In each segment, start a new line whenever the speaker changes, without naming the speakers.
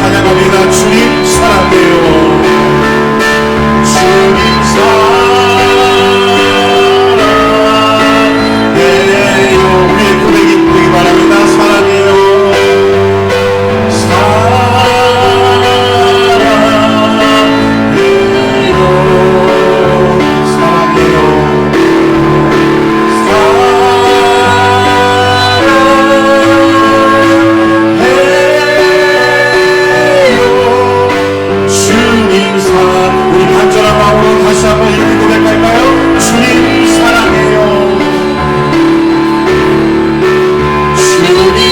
찬양합니다. 주님 사랑해요. 주님 사랑해요. 우리의 고백이 되기 바랍니다. 사랑해요. 다시 한번 이렇게 고백할까요? 주님 사랑해요. 주님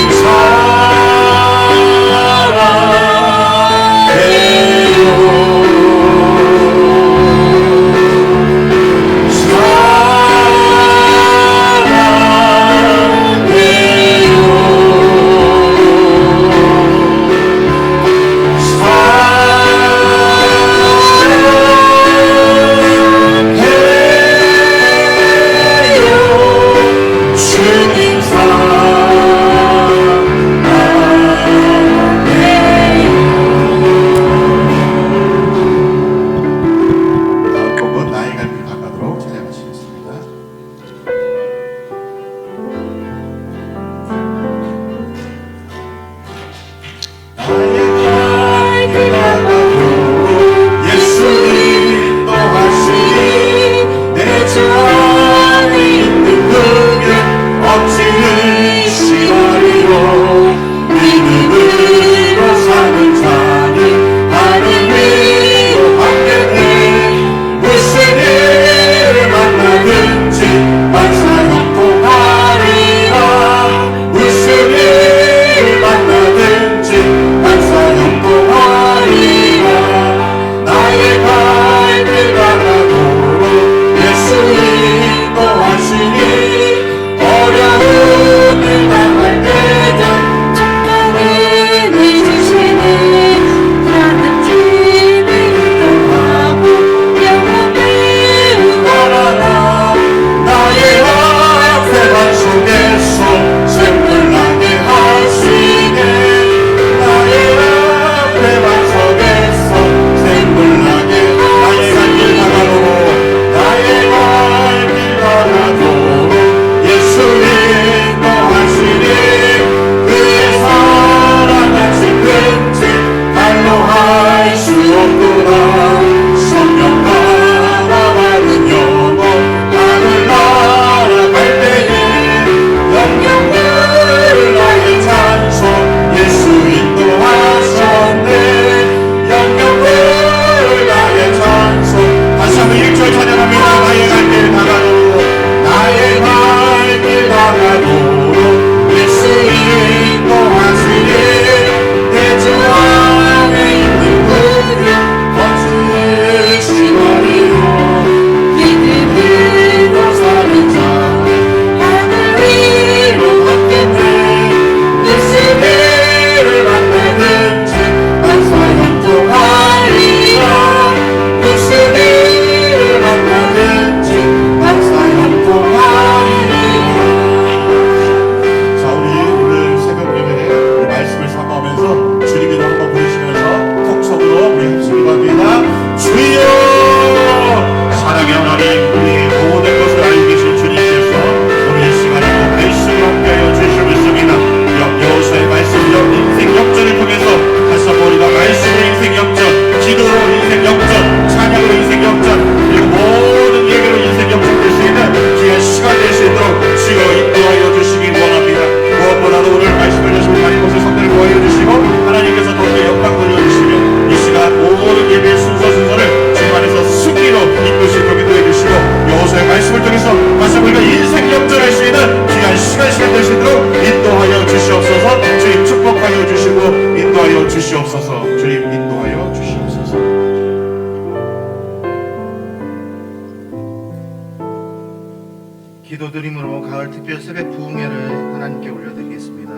기도드림으로 가을 특별 새벽 부흥회를 하나님께 올려드리겠습니다.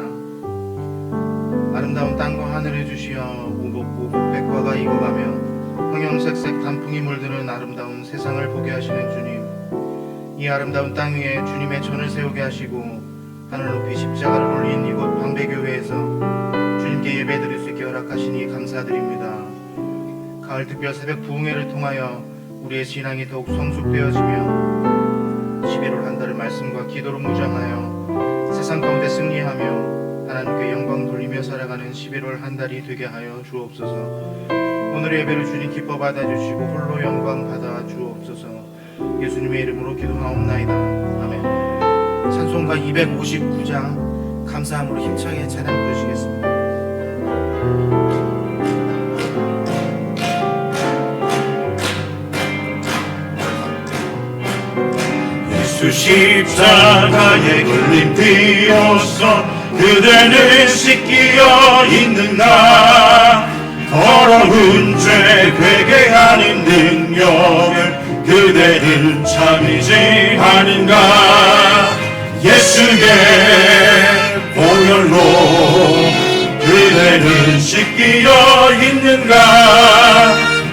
아름다운 땅과 하늘을 주시어 오복고 백과가 익어가며 형형색색 단풍이 물드는 아름다운 세상을 보게 하시는 주님, 이 아름다운 땅 위에 주님의 전을 세우게 하시고 하늘 높이 십자가를 올린 이곳 방배교회에서 주님께 예배드릴 수 있게 허락하시니 감사드립니다. 가을 특별 새벽 부흥회를 통하여 우리의 신앙이 더욱 성숙되어지며 11월 한 달을 말씀과 기도로 무장하여 세상 가운데 승리하며 하나님께 영광 돌리며 살아가는 11월 한 달이 되게 하여 주옵소서. 오늘의 예배를 주님 기뻐 받아주시고 홀로 영광 받아 주옵소서. 예수님의 이름으로 기도하옵나이다. 아멘. 찬송가 259장 감사함으로 힘차게 찬양 부르시겠습니다.
예수 십자가에 걸림 비로소 그대는 씻기어 있는가. 더러운 죄 회개하는 능력을 그대는 참이지 않은가. 예수의 보혈로 그대는 씻기어 있는가.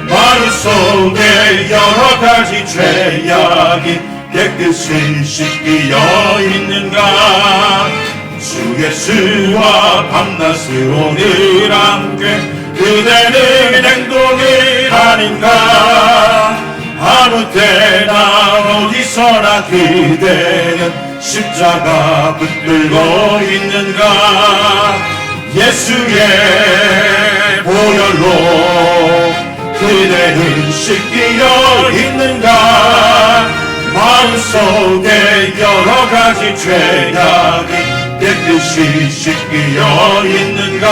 마음 속에 여러 가지 죄악이 깨끗이 씻기어 있는가. 주 예수와 밤낮을 오늘 함께 그대는 행동을 하는가. 아무 때나 어디서나 그대는 십자가 붙들고 있는가. 예수의 보혈로 그대는 씻기어 있는가. 마음속에 여러 가지 죄악이 깨끗이 씻기어 있는가.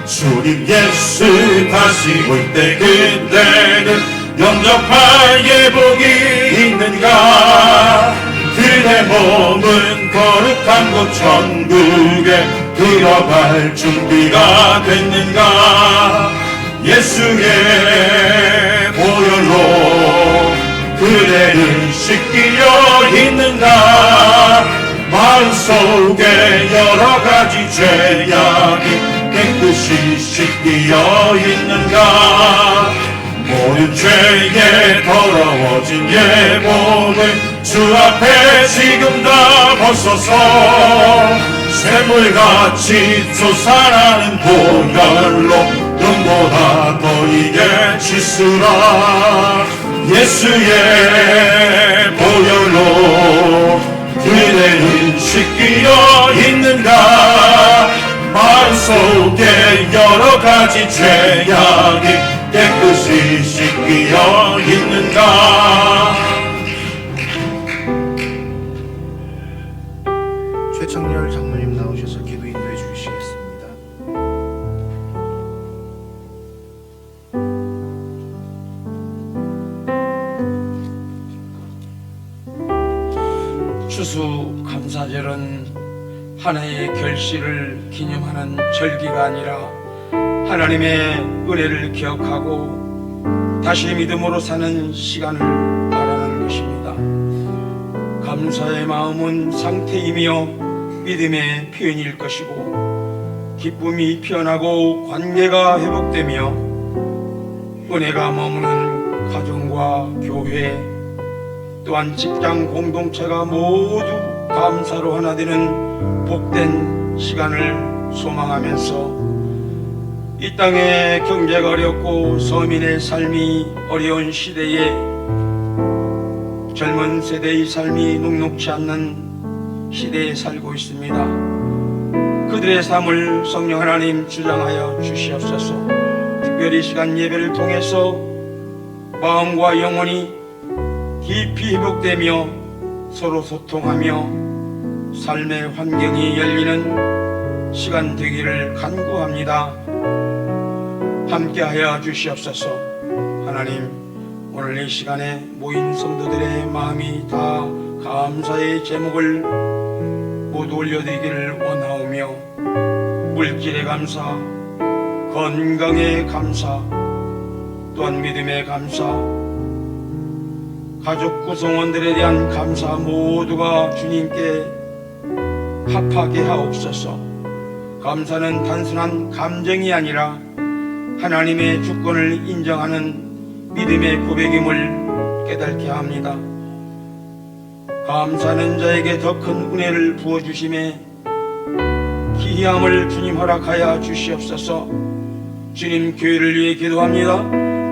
주님 예수 다시 올 때 그대는 영접할 예복이 있는가. 그대 몸은 거룩한 곳 천국에 들어갈 준비가 됐는가. 예수의 보혈로 그대는 씻기어 있는가. 마음속에 여러 가지 죄악이 깨끗이 씻기어 있는가. 모든 죄에 더러워진 예복을 주 앞에 지금 다 벗어서 샘물같이 솟아나는 보혈로 눈보다 너희의 씻으라. 예수의 보혈로 그대는 씻기어 있는가. 마음속에 여러 가지 죄악이 깨끗이 씻기어 있는가.
최청렬 장로님 나오셔서 기도 인도해 주시겠습니다.
추수 감사절은 하나의 결실을 기념하는 절기가 아니라 하나님의 은혜를 기억하고 다시 믿음으로 사는 시간을 말하는 것입니다. 감사의 마음은 상태이며 믿음의 표현일 것이고 기쁨이 피어나고 관계가 회복되며 은혜가 머무는 가정과 교회 또한 직장 공동체가 모두 감사로 하나 되는 복된 시간을 소망하면서 이 땅의 경제가 어렵고 서민의 삶이 어려운 시대에 젊은 세대의 삶이 녹록지 않는 시대에 살고 있습니다. 그들의 삶을 성령 하나님 주장하여 주시옵소서. 특별히 시간 예배를 통해서 마음과 영혼이 깊이 회복되며 서로 소통하며 삶의 환경이 열리는 시간 되기를 간구합니다. 함께하여 주시옵소서. 하나님, 오늘 이 시간에 모인 성도들의 마음이 다 감사의 제목을 모두 올려드리기를 원하오며 물질의 감사, 건강의 감사, 또한 믿음의 감사, 가족 구성원들에 대한 감사 모두가 주님께 합하게 하옵소서. 감사는 단순한 감정이 아니라 하나님의 주권을 인정하는 믿음의 고백임을 깨닫게 합니다. 감사하는 자에게 더 큰 은혜를 부어주심에 희희함을 주님 허락하여 주시옵소서. 주님, 교회를 위해 기도합니다.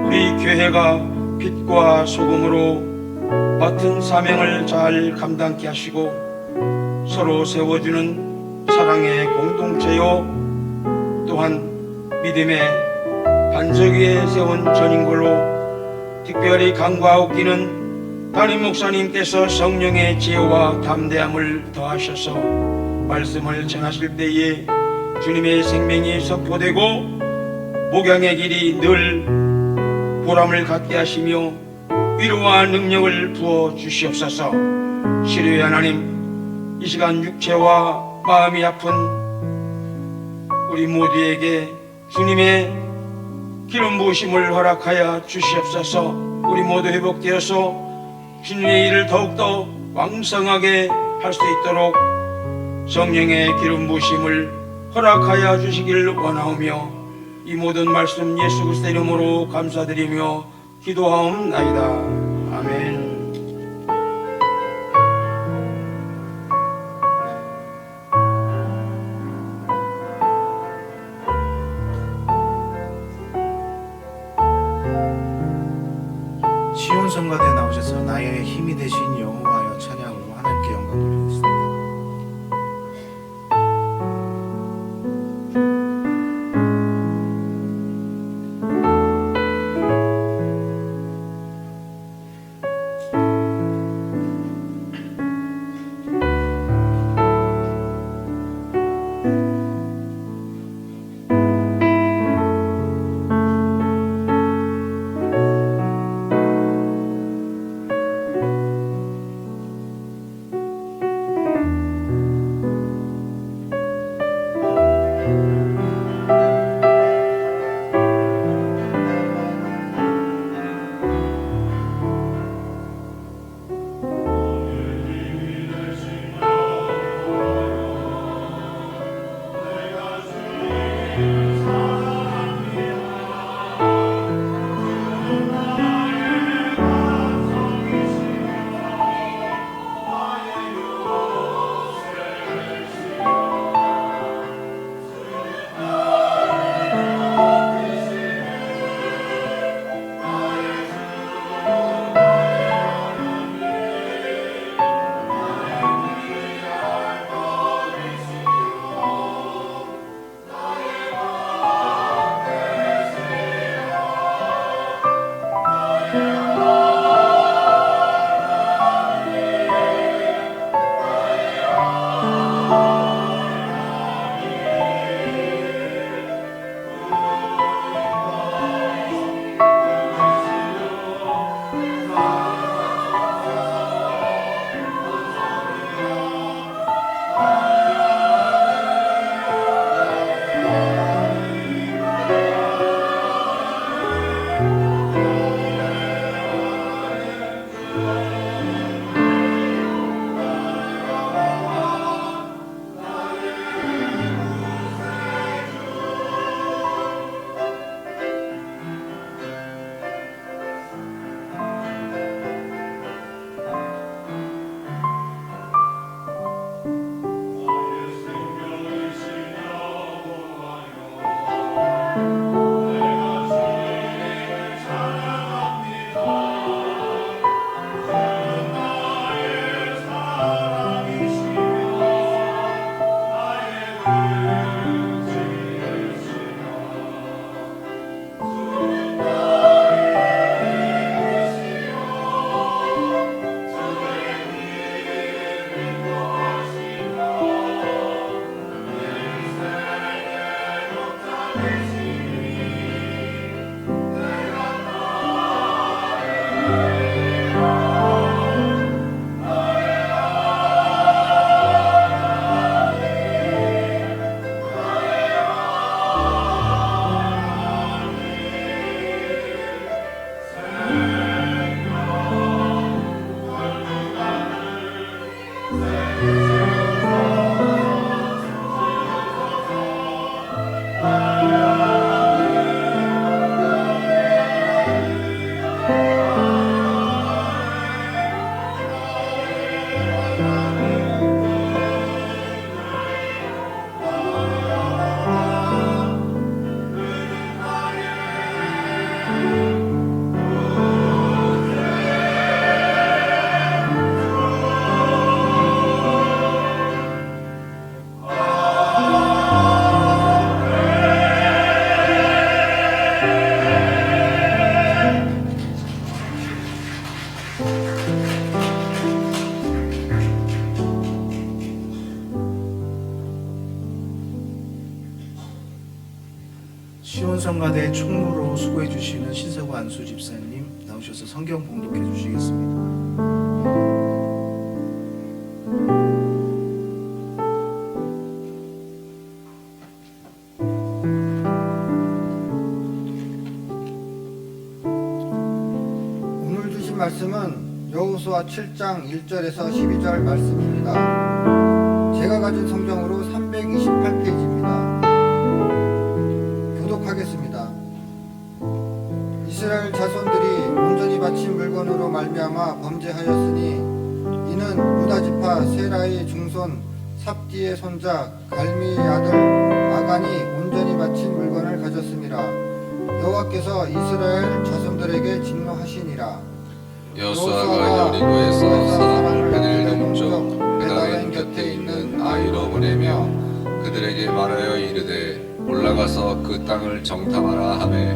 우리 교회가 빛과 소금으로 맡은 사명을 잘 감당케 하시고 서로 세워주는 사랑의 공동체요, 또한 믿음의 반석 위에 세운 전인걸로 특별히 간과하옵기는 담임 목사님께서 성령의 지혜와 담대함을 더하셔서 말씀을 전하실 때에 주님의 생명이 선포되고 목양의 길이 늘 보람을 갖게 하시며 위로와 능력을 부어 주시옵소서. 시류의 하나님, 이 시간 육체와 마음이 아픈 우리 모두에게 주님의 기름 부으심을 허락하여 주시옵소서. 우리 모두 회복되어서 주님의 일을 더욱더 왕성하게 할 수 있도록 성령의 기름 부으심을 허락하여 주시길 원하오며, 이 모든 말씀 예수 그리스도 이름으로 감사드리며 기도하옵나이다. 아멘.
시온 성가대에 나오셔서 나의 힘이 되신 여호와여 찬양으로 하나님께 영광 돌리겠습니다. 새성가대 총무로 수고해 주시는 신서구 안수 집사님 나오셔서 성경 봉독해 주시겠습니다.
오늘 주신 말씀은 여호수아 7장 1절에서 12절 말씀입니다. 제가 가진 성경으로 328페이지입니다. 교독하겠습니다. 이스라엘 자손들이 온전히 바친 물건으로 말미암아 범죄하였으니 이는 유다 지파 세라의 중손 삽디의 손자 갈미의 아들 아간이 온전히 바친 물건을 가졌음이라. 여호와께서 이스라엘 자손들에게 진노하시니라.
여호수아가 여리고에서 사람을 베델 동쪽 베다웬 곁에 있는 아이로 보내며 그들에게 말하여 이르되 올라가서 그 땅을 정탐하라 하매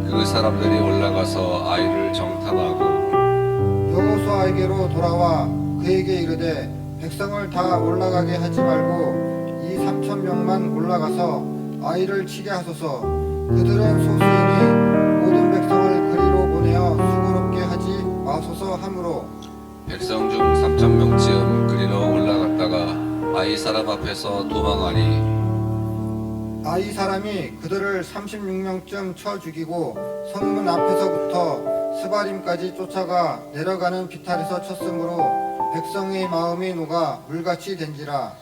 그 사람들이 올라가서 아이를 정탐하고
여호수아에게로 돌아와 그에게 이르되 백성을 다 올라가게 하지 말고 이 3,000명만 올라가서 아이를 치게 하소서. 그들은 소수이니 모든 백성을 그리로 보내어 수고롭게 하지 마소서 하므로
백성 중 3,000명쯤 그리로 올라갔다가 아이 사람 앞에서 도망하니
아이 사람이 그들을 36명쯤 쳐 죽이고 성문 앞에서부터 스바림까지 쫓아가 내려가는 비탈에서 쳤으므로 백성의 마음이 녹아 물같이 된지라.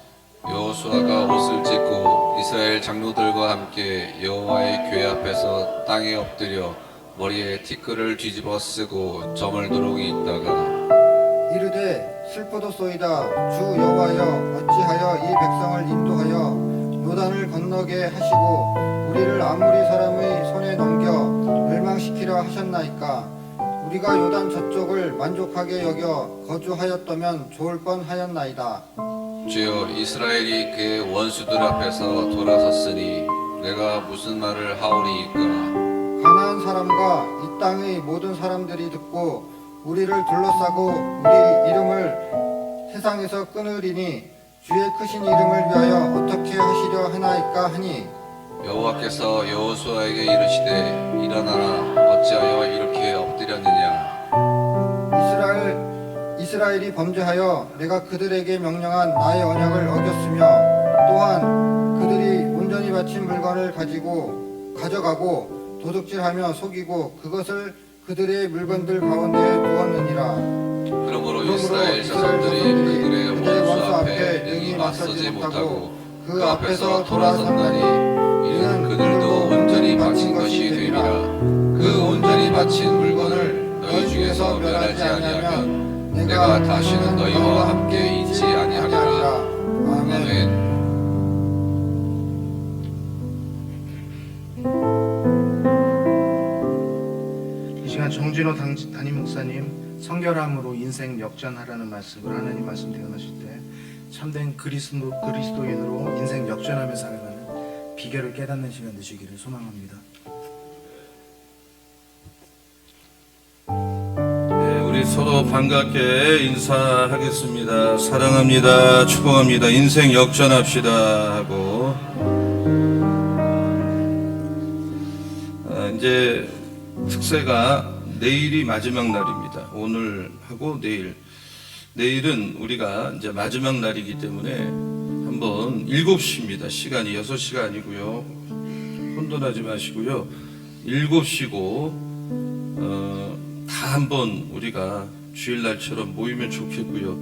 여호수아가 옷을 찢고 이스라엘 장로들과 함께 여호와의 궤 앞에서 땅에 엎드려 머리에 티끌을 뒤집어 쓰고 저물도록 있다가
이르되 슬프도소이다. 주 여호와여 어찌하여 이 백성을 인도하여 요단을 건너게 하시고 우리를 아무리 사람의 손에 넘겨 멸망시키려 하셨나이까. 우리가 요단 저쪽을 만족하게 여겨 거주하였다면 좋을 뻔하였나이다.
주여 이스라엘이 그의 원수들 앞에서 돌아섰으니 내가 무슨 말을 하오리이까.
가나안 사람과 이 땅의 모든 사람들이 듣고 우리를 둘러싸고 우리 이름을 세상에서 끊으리니 주의 크신 이름을 위하여 어떻게 하시려 하나이까 하니
여호와께서 여호수아에게 이르시되 일어나라 어찌하여 이렇게 엎드렸느냐.
이스라엘이 범죄하여 내가 그들에게 명령한 나의 언약을 어겼으며 또한 그들이 온전히 바친 물건을 가져가고 도둑질하며 속이고 그것을 그들의 물건들 가운데에 두었느니라.
그러므로 이스라엘 자손들이 그들의 원수 앞에 능히 맞서지 못하고 그 앞에서 돌아섰나니 이는 그들도 온전히 바친 것이 됨이라. 그 온전히 바친 물건을 너희 중에서 멸하지 아니하면 내가 다시는 너희와 함께 있지 아니하리라. 아멘.
이 시간 정진호 담임 목사님 성결함으로 인생 역전하라는 말씀을 하나님 말씀 대언하실 때 참된 그리스도인으로 인생 역전하며 살아가는 비결을 깨닫는 시간 되시기를 소망합니다.
우리 서로 반갑게 인사하겠습니다. 사랑합니다. 축복합니다. 인생 역전합시다 하고 이제 특세가 내일이 마지막 날입니다. 오늘 하고 내일은 우리가 이제 마지막 날이기 때문에 한번 7시입니다. 시간이 6시가 아니고요. 혼돈하지 마시고요. 7시고 다 한번 우리가 주일날처럼 모이면 좋겠고요.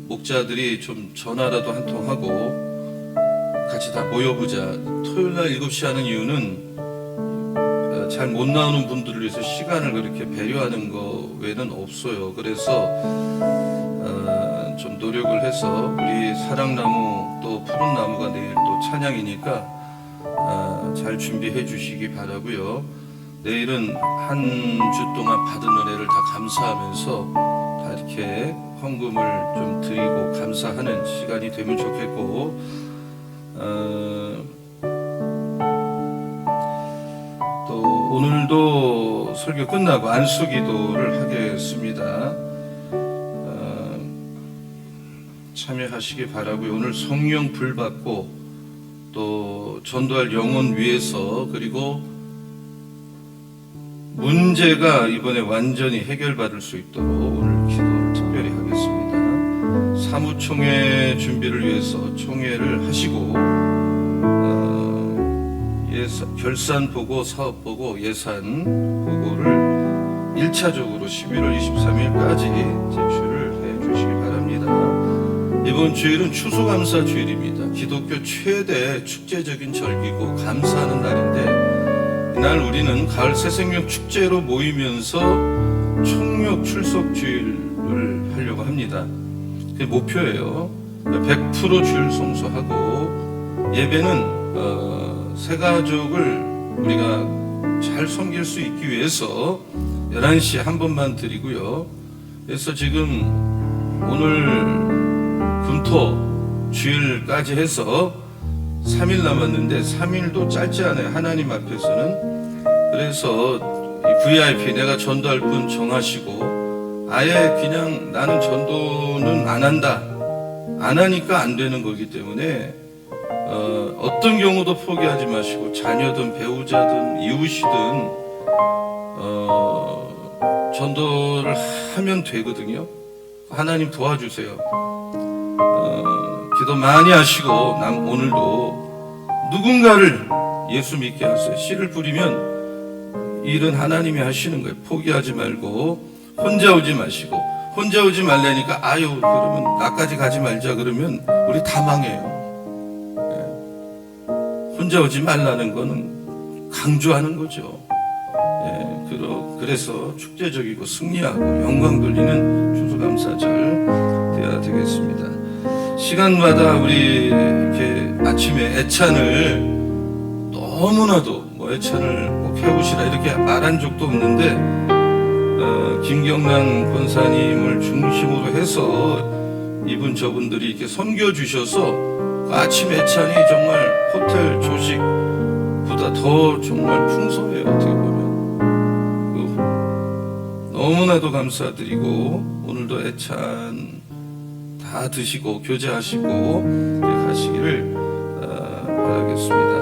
목자들이 좀 전화라도 한 통 하고 같이 다 모여보자. 토요일날 7시 하는 이유는 잘 못 나오는 분들을 위해서 시간을 그렇게 배려하는 거 외에는 없어요. 그래서 좀 노력을 해서 우리 사랑나무 또 푸른 나무가 내일 또 찬양이니까 잘 준비해 주시기 바라고요. 내일은 한 주 동안 받은 은혜를 다 감사하면서 다 이렇게 헌금을 좀 드리고 감사하는 시간이 되면 좋겠고 또 오늘도 설교 끝나고 안수기도를 하겠습니다. 참여하시기 바라고요. 오늘 성령 불 받고 또 전도할 영혼 위해서 그리고 문제가 이번에 완전히 해결받을 수 있도록 오늘 기도를 특별히 하겠습니다. 사무총회 준비를 위해서 총회를 하시고 결산 보고, 사업 보고, 예산 보고를 1차적으로 11월 23일까지 제출을 해 주시기 바랍니다. 이번 주일은 추수감사 주일입니다. 기독교 최대 축제적인 절기고 감사하는 날인데, 이날 우리는 가을 새생명 축제로 모이면서 총력 출석 주일을 하려고 합니다. 그게 목표예요. 100% 주일 성수하고, 예배는 새가족을 우리가 잘 섬길 수 있기 위해서 11시에 한 번만 드리고요. 그래서 지금 오늘 금토 주일까지 해서 3일 남았는데 3일도 짧지 않아요. 하나님 앞에서는. 그래서 이 VIP 내가 전도할 분 정하시고, 아예 그냥 나는 전도는 안 한다, 안 하니까 안 되는 거기 때문에 어떤 경우도 포기하지 마시고, 자녀든 배우자든 이웃이든 전도를 하면 되거든요. 하나님 도와주세요. 기도 많이 하시고 오늘도 누군가를 예수 믿게 하세요. 씨를 뿌리면 일은 하나님이 하시는 거예요. 포기하지 말고 혼자 오지 마시고, 혼자 오지 말라니까 아유 그러면 나까지 가지 말자 그러면 우리 다 망해요. 혼자 오지 말라는 거는 강조하는 거죠. 그래서 축제적이고 승리하고 영광 돌리는 추수감사절 되어야 되겠습니다. 시간마다 우리 이렇게 아침에 애찬을 너무나도 애찬을 꼭 해오시라 이렇게 말한 적도 없는데, 김경란 권사님을 중심으로 해서 이분 저분들이 이렇게 섬겨주셔서 아침 애찬이 정말 호텔 조식보다 더 정말 풍성해요. 어떻게 보면 너무나도 감사드리고, 오늘도 애찬 다 드시고 교제하시고 가시기를 바라겠습니다.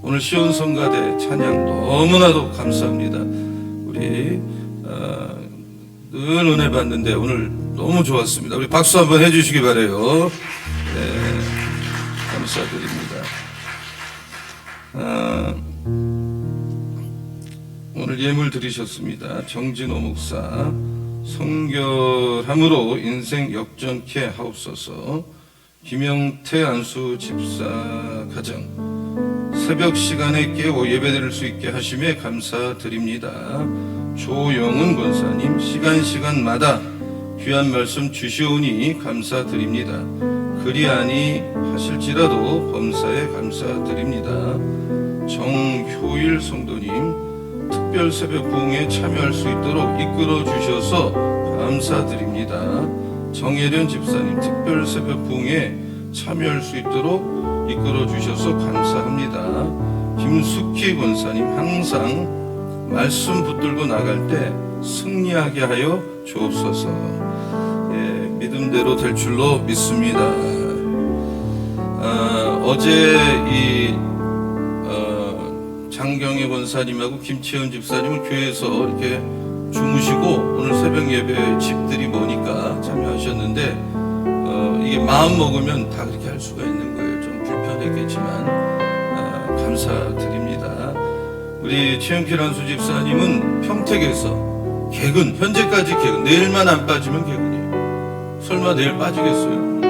오늘 시온성가대 찬양 너무나도 감사합니다. 우리 늘 은혜 받는데 오늘 너무 좋았습니다. 우리 박수 한번 해주시기 바라요. 네, 감사드립니다. 오늘 예물 드리셨습니다. 정진호 목사, 성결함으로 인생 역전케 하옵소서. 김영태 안수 집사 가정, 새벽 시간에 깨워 예배드릴 수 있게 하심에 감사드립니다. 조영은 권사님, 시간마다 귀한 말씀 주시오니 감사드립니다. 그리 아니 하실지라도 범사에 감사드립니다. 정효일 성도님, 특별 새벽 부흥에 참여할 수 있도록 이끌어 주셔서 감사드립니다. 정혜련 집사님, 특별 새벽 부흥에 참여할 수 있도록 이끌어 주셔서 감사합니다. 김숙희 권사님, 항상 말씀 붙들고 나갈 때 승리하게 하여 주옵소서. 믿음대로 될 줄로 믿습니다. 어제 이 장경희 권사님하고 김채은 집사님은 교회에서 이렇게 주무시고 오늘 새벽 예배 집들이 머니까 참여하셨는데, 이게 마음 먹으면 다 그렇게 할 수가 있는 거예요. 좀 불편했겠지만 감사드립니다. 우리 최영필 안수 집사님은 평택에서 개근, 현재까지 개근, 내일만 안 빠지면 개근이에요. 설마 내일 빠지겠어요?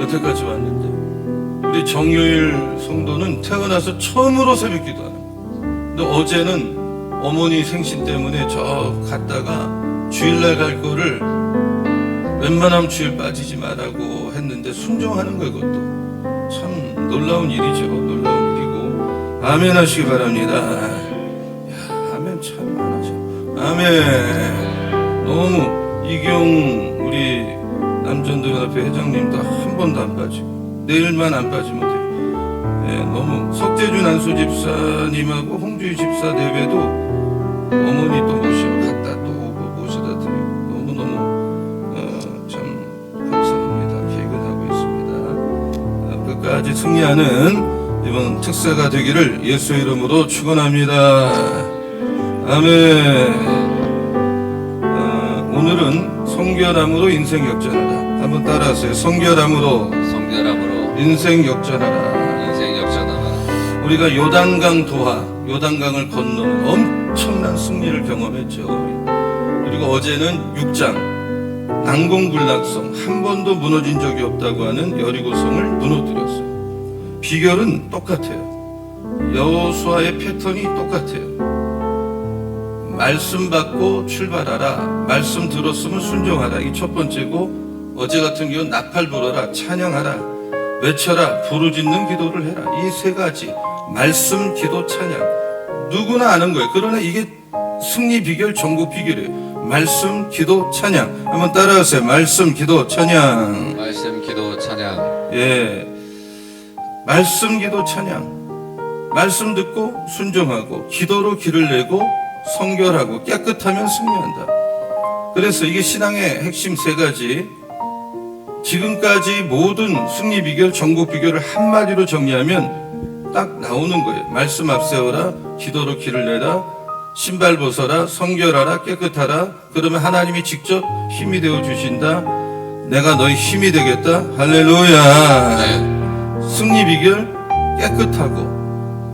여태까지 왔는데. 우리 정효일 성도는 태어나서 처음으로 새벽 기도하는 거예요. 근데 어제는 어머니 생신 때문에 저 갔다가 주일날 갈 거를 웬만하면 주일 빠지지 말라고 했는데 순종하는 거예요. 그것도 참 놀라운 일이죠. 놀라운 일이고, 아멘 하시기 바랍니다. 야, 아멘 참 많아져. 아멘. 너무 이경 우리 남전도연합회 회장님도 한 번도 안 빠지고 내일만 안 빠지면 돼요. 너무 석재준 안수 집사님하고 홍주희 집사 대회도 어머니 또 갔다 또 오고 모셔다 드리고 너무너무 참 감사합니다. 개근하고 있습니다. 끝까지 승리하는 이번 특사가 되기를 예수 이름으로 축원합니다. 아멘. 오늘은 성결함으로 인생 역전하라. 한번 따라하세요. 성결함으로 인생 역전하라.
인생 역전하라.
우리가 요단강 도하, 요단강을 건너는 엄청난 승리를 경험했죠. 그리고 어제는 6장 난공불락성, 한 번도 무너진 적이 없다고 하는 여리고성을 무너뜨렸어요. 비결은 똑같아요. 여호수아의 패턴이 똑같아요. 말씀 받고 출발하라. 말씀 들었으면 순종하라. 이 첫 번째고, 어제 같은 경우는 나팔 불어라, 찬양하라, 외쳐라, 부르짖는 기도를 해라. 이 세 가지, 말씀, 기도, 찬양, 누구나 아는 거예요. 그러나 이게 승리 비결, 전국 비결이에요. 말씀, 기도, 찬양. 한번 따라하세요. 말씀, 기도, 찬양.
말씀, 기도, 찬양.
예, 말씀, 기도, 찬양. 말씀 듣고 순종하고, 기도로 길을 내고, 성결하고 깨끗하면 승리한다. 그래서 이게 신앙의 핵심 세 가지. 지금까지 모든 승리 비결, 전국 비결을 한마디로 정리하면 딱 나오는 거예요. 말씀 앞세워라, 기도로 길을 내라, 신발 벗어라, 성결하라, 깨끗하라. 그러면 하나님이 직접 힘이 되어 주신다. 내가 너희 힘이 되겠다. 할렐루야.
네.
승리 비결,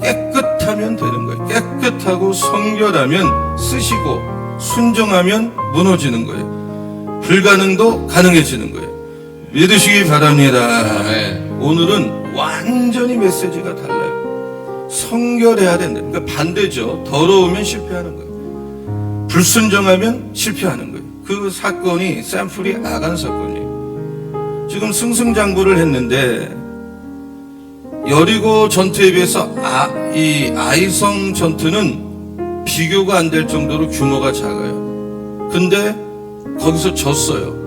깨끗하면 되는 거예요. 깨끗하고 성결하면 쓰시고, 순종하면 무너지는 거예요. 불가능도 가능해지는 거예요. 믿으시기 바랍니다.
아멘.
오늘은 완전히 메시지가 달라요. 성결해야 된다. 그러니까 반대죠. 더러우면 실패하는 거예요. 불순종하면 실패하는 거예요. 그 사건이 샘플이 아간 사건이에요. 지금 승승장구를 했는데 여리고 전투에 비해서 이 아이성 전투는 비교가 안 될 정도로 규모가 작아요. 근데 거기서 졌어요.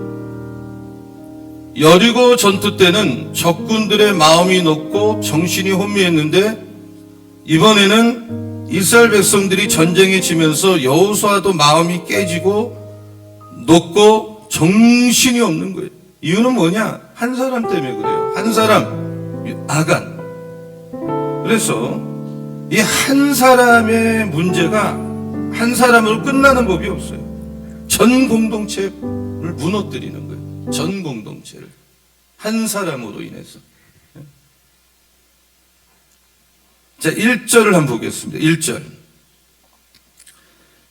여리고 전투 때는 적군들의 마음이 높고 정신이 혼미했는데, 이번에는 이스라엘 백성들이 전쟁에 지면서 여호수아도 마음이 깨지고 높고 정신이 없는 거예요. 이유는 뭐냐? 한 사람 때문에 그래요. 한 사람, 아간. 그래서 이 한 사람의 문제가 한 사람으로 끝나는 법이 없어요. 전 공동체를 무너뜨리는 거예요. 전 공동체를. 한 사람으로 인해서. 자, 1절을 한번 보겠습니다. 1절.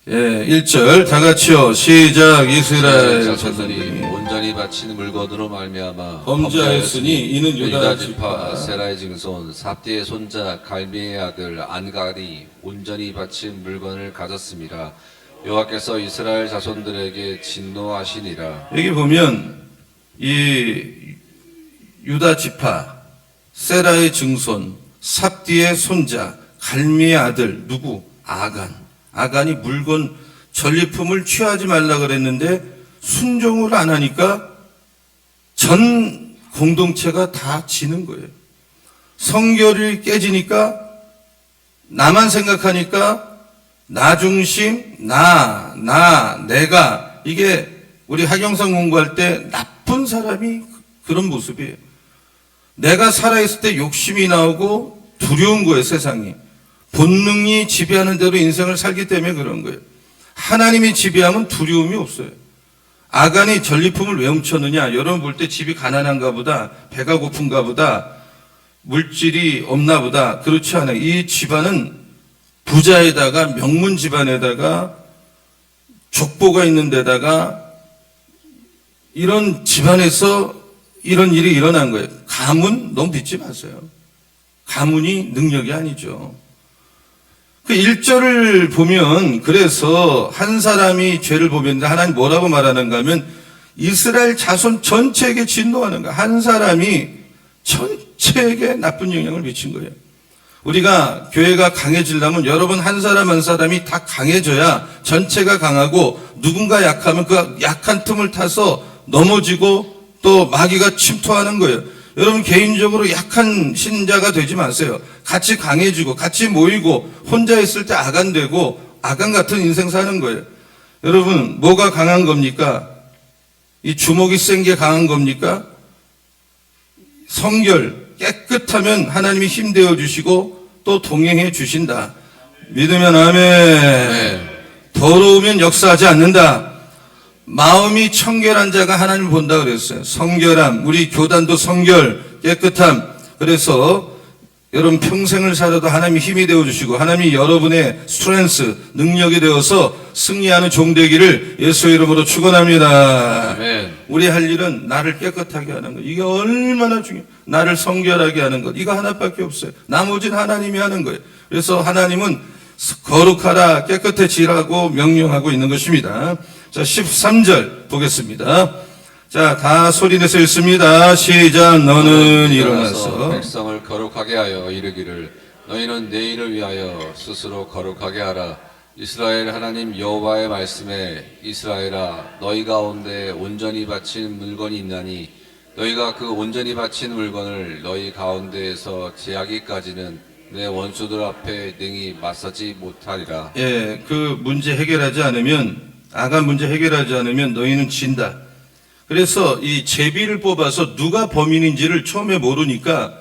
예, 1절 다 같이요. 시작. 이스라엘
자손들이 온전히 바친 물건으로 말미암아
범죄하였으니 이는
유다 지파 세라의 증손 삽디의 손자 갈미의 아들 안간이 온전히 바친 물건을 가졌습니다. 여호와께서 이스라엘 자손들에게 진노하시니라.
여기 보면 이 유다 지파 세라의 증손 삽디의 손자 갈미의 아들 누구? 아간이 물건 전리품을 취하지 말라 그랬는데 순종을 안 하니까 전 공동체가 다 지는 거예요. 성결이 깨지니까 나만 생각하니까 나 중심, 내가, 이게 우리 하경상 공부할 때 나쁜 사람이 그런 모습이에요. 내가 살아있을 때 욕심이 나오고 두려운 거예요, 세상이. 본능이 지배하는 대로 인생을 살기 때문에 그런 거예요. 하나님이 지배하면 두려움이 없어요. 아간이 전리품을 왜 훔쳤느냐? 여러분 볼 때 집이 가난한가 보다, 배가 고픈가 보다, 물질이 없나 보다. 그렇지 않아요. 이 집안은 부자에다가 명문 집안에다가 족보가 있는 데다가 이런 집안에서 이런 일이 일어난 거예요. 가문 너무 믿지 마세요. 가문이 능력이 아니죠. 그 1절을 보면 그래서 한 사람이 죄를 보면 하나님 뭐라고 말하는가 하면 이스라엘 자손 전체에게 진노하는 거야. 한 사람이 전체에게 나쁜 영향을 미친 거예요. 우리가 교회가 강해지려면 여러분 한 사람 한 사람이 다 강해져야 전체가 강하고 누군가 약하면 그 약한 틈을 타서 넘어지고 또 마귀가 침투하는 거예요. 여러분 개인적으로 약한 신자가 되지 마세요. 같이 강해지고 같이 모이고 혼자 있을 때 아간 되고 아간 같은 인생 사는 거예요. 여러분 뭐가 강한 겁니까? 이 주먹이 센 게 강한 겁니까? 성결, 깨끗하면 하나님이 힘되어 주시고 또 동행해 주신다. 믿으면 아멘.
아멘.
더러우면 역사하지 않는다. 마음이 청결한 자가 하나님을 본다 그랬어요. 성결함, 우리 교단도 성결, 깨끗함. 그래서 여러분 평생을 살아도 하나님이 힘이 되어주시고 하나님이 여러분의 스트렝스, 능력이 되어서 승리하는 종 되기를 예수의 이름으로 축원합니다.
아멘.
우리 할 일은 나를 깨끗하게 하는 것. 이게 얼마나 중요해요. 나를 성결하게 하는 것. 이거 하나밖에 없어요. 나머지는 하나님이 하는 거예요. 그래서 하나님은 거룩하라, 깨끗해지라고 명령하고 있는 것입니다. 자, 13절 보겠습니다. 자, 다 소리내서 읽습니다. 시작. 너는 일어나서
백성을 거룩하게 하여 이르기를 너희는 내일을 위하여 스스로 거룩하게 하라. 이스라엘 하나님 여호와의 말씀에 이스라엘아 너희 가운데 온전히 바친 물건이 있나니 너희가 그 온전히 바친 물건을 너희 가운데에서 제하기까지는 내 원수들 앞에 능히 맞서지 못하리라.
예, 그 문제 해결하지 않으면, 아간 문제 해결하지 않으면 너희는 진다. 그래서 이 제비를 뽑아서 누가 범인인지를 처음에 모르니까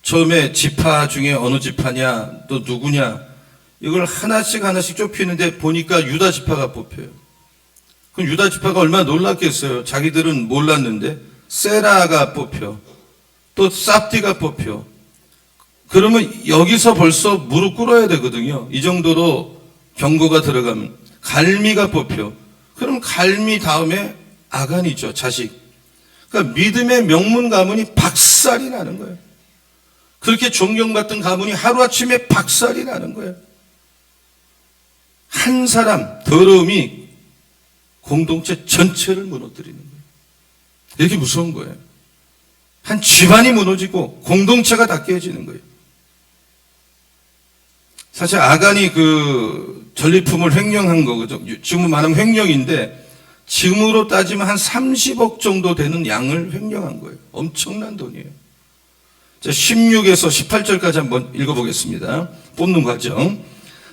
처음에 지파 중에 어느 지파냐, 또 누구냐, 이걸 하나씩 좁히는데 보니까 유다 지파가 뽑혀요. 그럼 유다 지파가 얼마나 놀랐겠어요. 자기들은 몰랐는데 세라가 뽑혀, 또 삽디가 뽑혀. 그러면 여기서 벌써 무릎 꿇어야 되거든요. 이 정도로 경고가 들어가면. 갈미가 뽑혀. 그럼 갈미 다음에 아간이죠, 자식. 그러니까 믿음의 명문 가문이 박살이 나는 거예요. 그렇게 존경받던 가문이 하루아침에 박살이 나는 거예요. 한 사람 더러움이 공동체 전체를 무너뜨리는 거예요. 이렇게 무서운 거예요. 한 집안이 무너지고 공동체가 다 깨지는 거예요. 사실 아간이 그 전리품을 횡령한 거거든요. 지금 말하면 횡령인데 지금으로 따지면 한 30억 정도 되는 양을 횡령한 거예요. 엄청난 돈이에요. 자, 16에서 18절까지 한번 읽어보겠습니다. 뽑는 과정.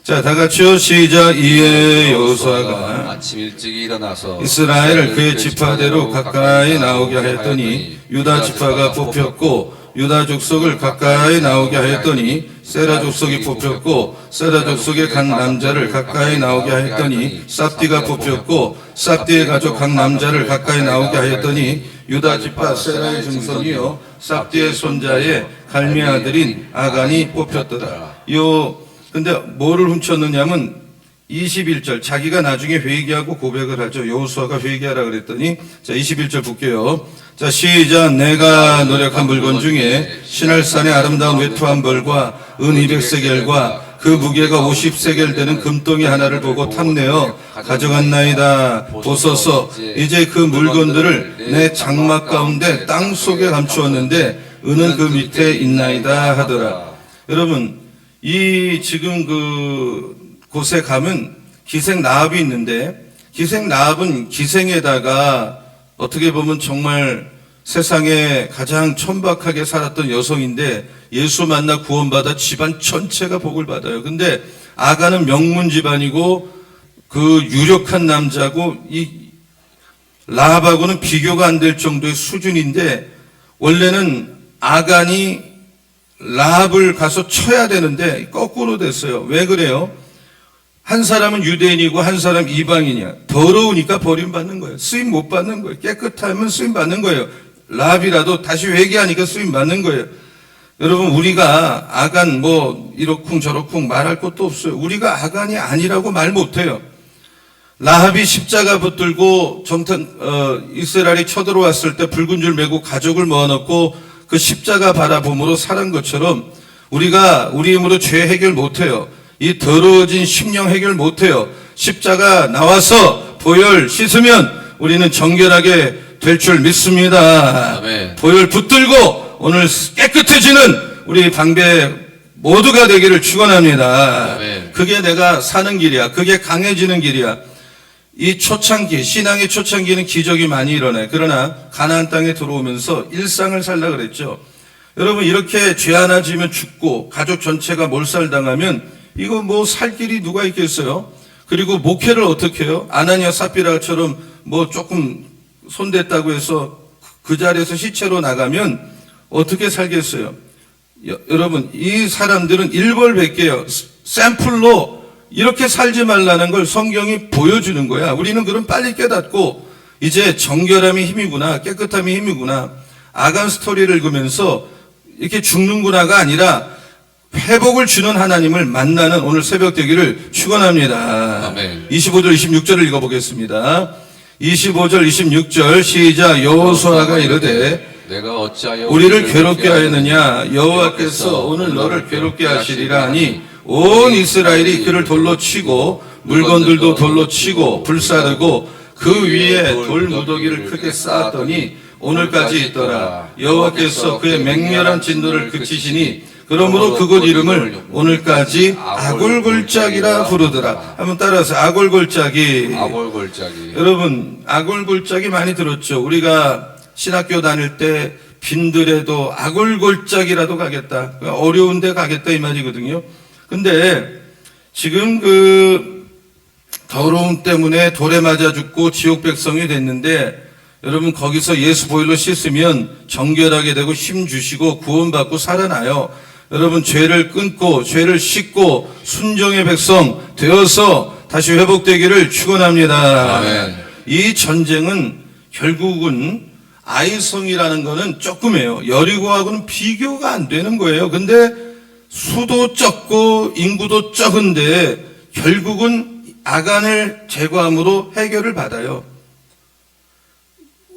자, 다 같이요. 시작. 이에 여호수아가
아침 일찍 일어나서
이스라엘을 그의 지파대로 가까이 나오게 하였더니 유다 지파가 뽑혔고 유다 족속을 가까이 나오게 하였더니 세라 족속이 뽑혔고 세라 족속의 각 남자를 가까이 나오게 하였더니 삽디가 뽑혔고 삽디의 가족 각 남자를 가까이 나오게 하였더니 유다 지파 세라의 증손이요 삽디의 손자의 갈미 아들인 아간이 뽑혔더라. 근데 뭐를 훔쳤느냐면 21절 자기가 나중에 회개하고 고백을 하죠. 여호수아가 회개하라 그랬더니 자 21절 볼게요. 자 시작. 내가 노력한 물건 중에 신할산의 아름다운 외투한 벌과 은 200세겔과 그 무게가 50세겔 되는 금덩이 하나를 보고 탐내어 가져갔나이다. 보소서 이제 그 물건들을 내 장막 가운데 땅 속에 감추었는데 은은 그 밑에 있나이다 하더라. 여러분 이 지금 그 곳에 가면 기생 나합이 있는데 기생 나합은 기생에다가 어떻게 보면 정말 세상에 가장 천박하게 살았던 여성인데 예수 만나 구원받아 집안 전체가 복을 받아요. 근데 아간은 명문 집안이고 그 유력한 남자고 이 라합하고는 비교가 안 될 정도의 수준인데 원래는 아간이 라합을 가서 쳐야 되는데 거꾸로 됐어요. 왜 그래요? 한 사람은 유대인이고 한 사람 이방인이야. 더러우니까 버림받는 거예요. 쓰임 못 받는 거예요. 깨끗하면 쓰임 받는 거예요. 라합이라도 다시 회개하니까 쓰임 받는 거예요. 여러분 우리가 아간 뭐 이러쿵 저러쿵 말할 것도 없어요. 우리가 아간이 아니라고 말 못해요. 라합이 십자가 붙들고 이스라엘이 쳐들어왔을 때 붉은 줄 메고 가족을 모아놓고 그 십자가 바라봄으로 살은 것처럼 우리가 우리 힘으로 죄 해결 못해요. 이 더러워진 심령 해결 못해요. 십자가 나와서 보혈 씻으면 우리는 정결하게 될 줄 믿습니다.
아멘.
보혈 붙들고 오늘 깨끗해지는 우리 방배 모두가 되기를 축원합니다.
아멘.
그게 내가 사는 길이야. 그게 강해지는 길이야. 이 초창기, 신앙의 초창기는 기적이 많이 일어나요. 그러나 가나안 땅에 들어오면서 일상을 살라 그랬죠. 여러분 이렇게 죄 하나 지면 죽고 가족 전체가 몰살당하면 이거 뭐 살 길이 누가 있겠어요? 그리고 목회를 어떻게 해요? 아나니아 삽비라처럼 뭐 조금 손댔다고 해서 그 자리에서 시체로 나가면 어떻게 살겠어요? 여러분, 이 사람들은 일벌백계예요. 샘플로 이렇게 살지 말라는 걸 성경이 보여주는 거야. 우리는 그럼 빨리 깨닫고 이제 정결함이 힘이구나, 깨끗함이 힘이구나, 아간 스토리를 읽으면서 이렇게 죽는구나가 아니라 회복을 주는 하나님을 만나는 오늘 새벽 되기를 축원합니다.
아멘.
25절 26절을 읽어보겠습니다. 25절 26절 시작. 여호수아가 이르되
내가 어찌하여
우리를 괴롭게 하였느냐? 여호와께서 오늘 너를 괴롭게 하시리라 하니 온 이스라엘이 그를 돌로 치고 물건들도 돌로 치고 불사르고 그 위에 돌 무더기를 크게 쌓았더니 오늘까지 있더라. 여호와께서 그의 맹렬한 진노를 그치시니 그러므로 그곳 이름을 오늘까지 아골골짜기라 부르더라. 한번 따라서 아골골짜기.
아골골짜기.
여러분, 아골골짜기 많이 들었죠? 우리가 신학교 다닐 때 빈들에도 아골골짜기라도 가겠다, 어려운 데 가겠다 이 말이거든요. 근데 지금 그 더러움 때문에 돌에 맞아 죽고 지옥 백성이 됐는데, 여러분 거기서 예수 보혈로 씻으면 정결하게 되고 힘 주시고 구원받고 살아나요. 여러분 죄를 끊고 죄를 씻고 순종의 백성 되어서 다시 회복되기를 축원합니다.
아멘.
이 전쟁은 결국은 아이성이라는 거는 조금이에요. 여리고하고는 비교가 안 되는 거예요. 근데 수도 적고 인구도 적은데 결국은 아간을 제거함으로 해결을 받아요.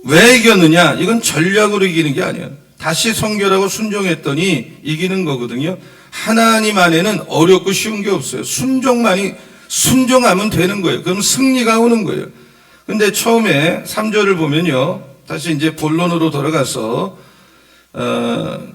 왜 이겼느냐? 이건 전략으로 이기는 게 아니에요. 다시 성결하고 순종했더니 이기는 거거든요. 하나님 안에는 어렵고 쉬운 게 없어요. 순종하면 되는 거예요. 그럼 승리가 오는 거예요. 근데 처음에 3절을 보면요, 다시 이제 본론으로 돌아가서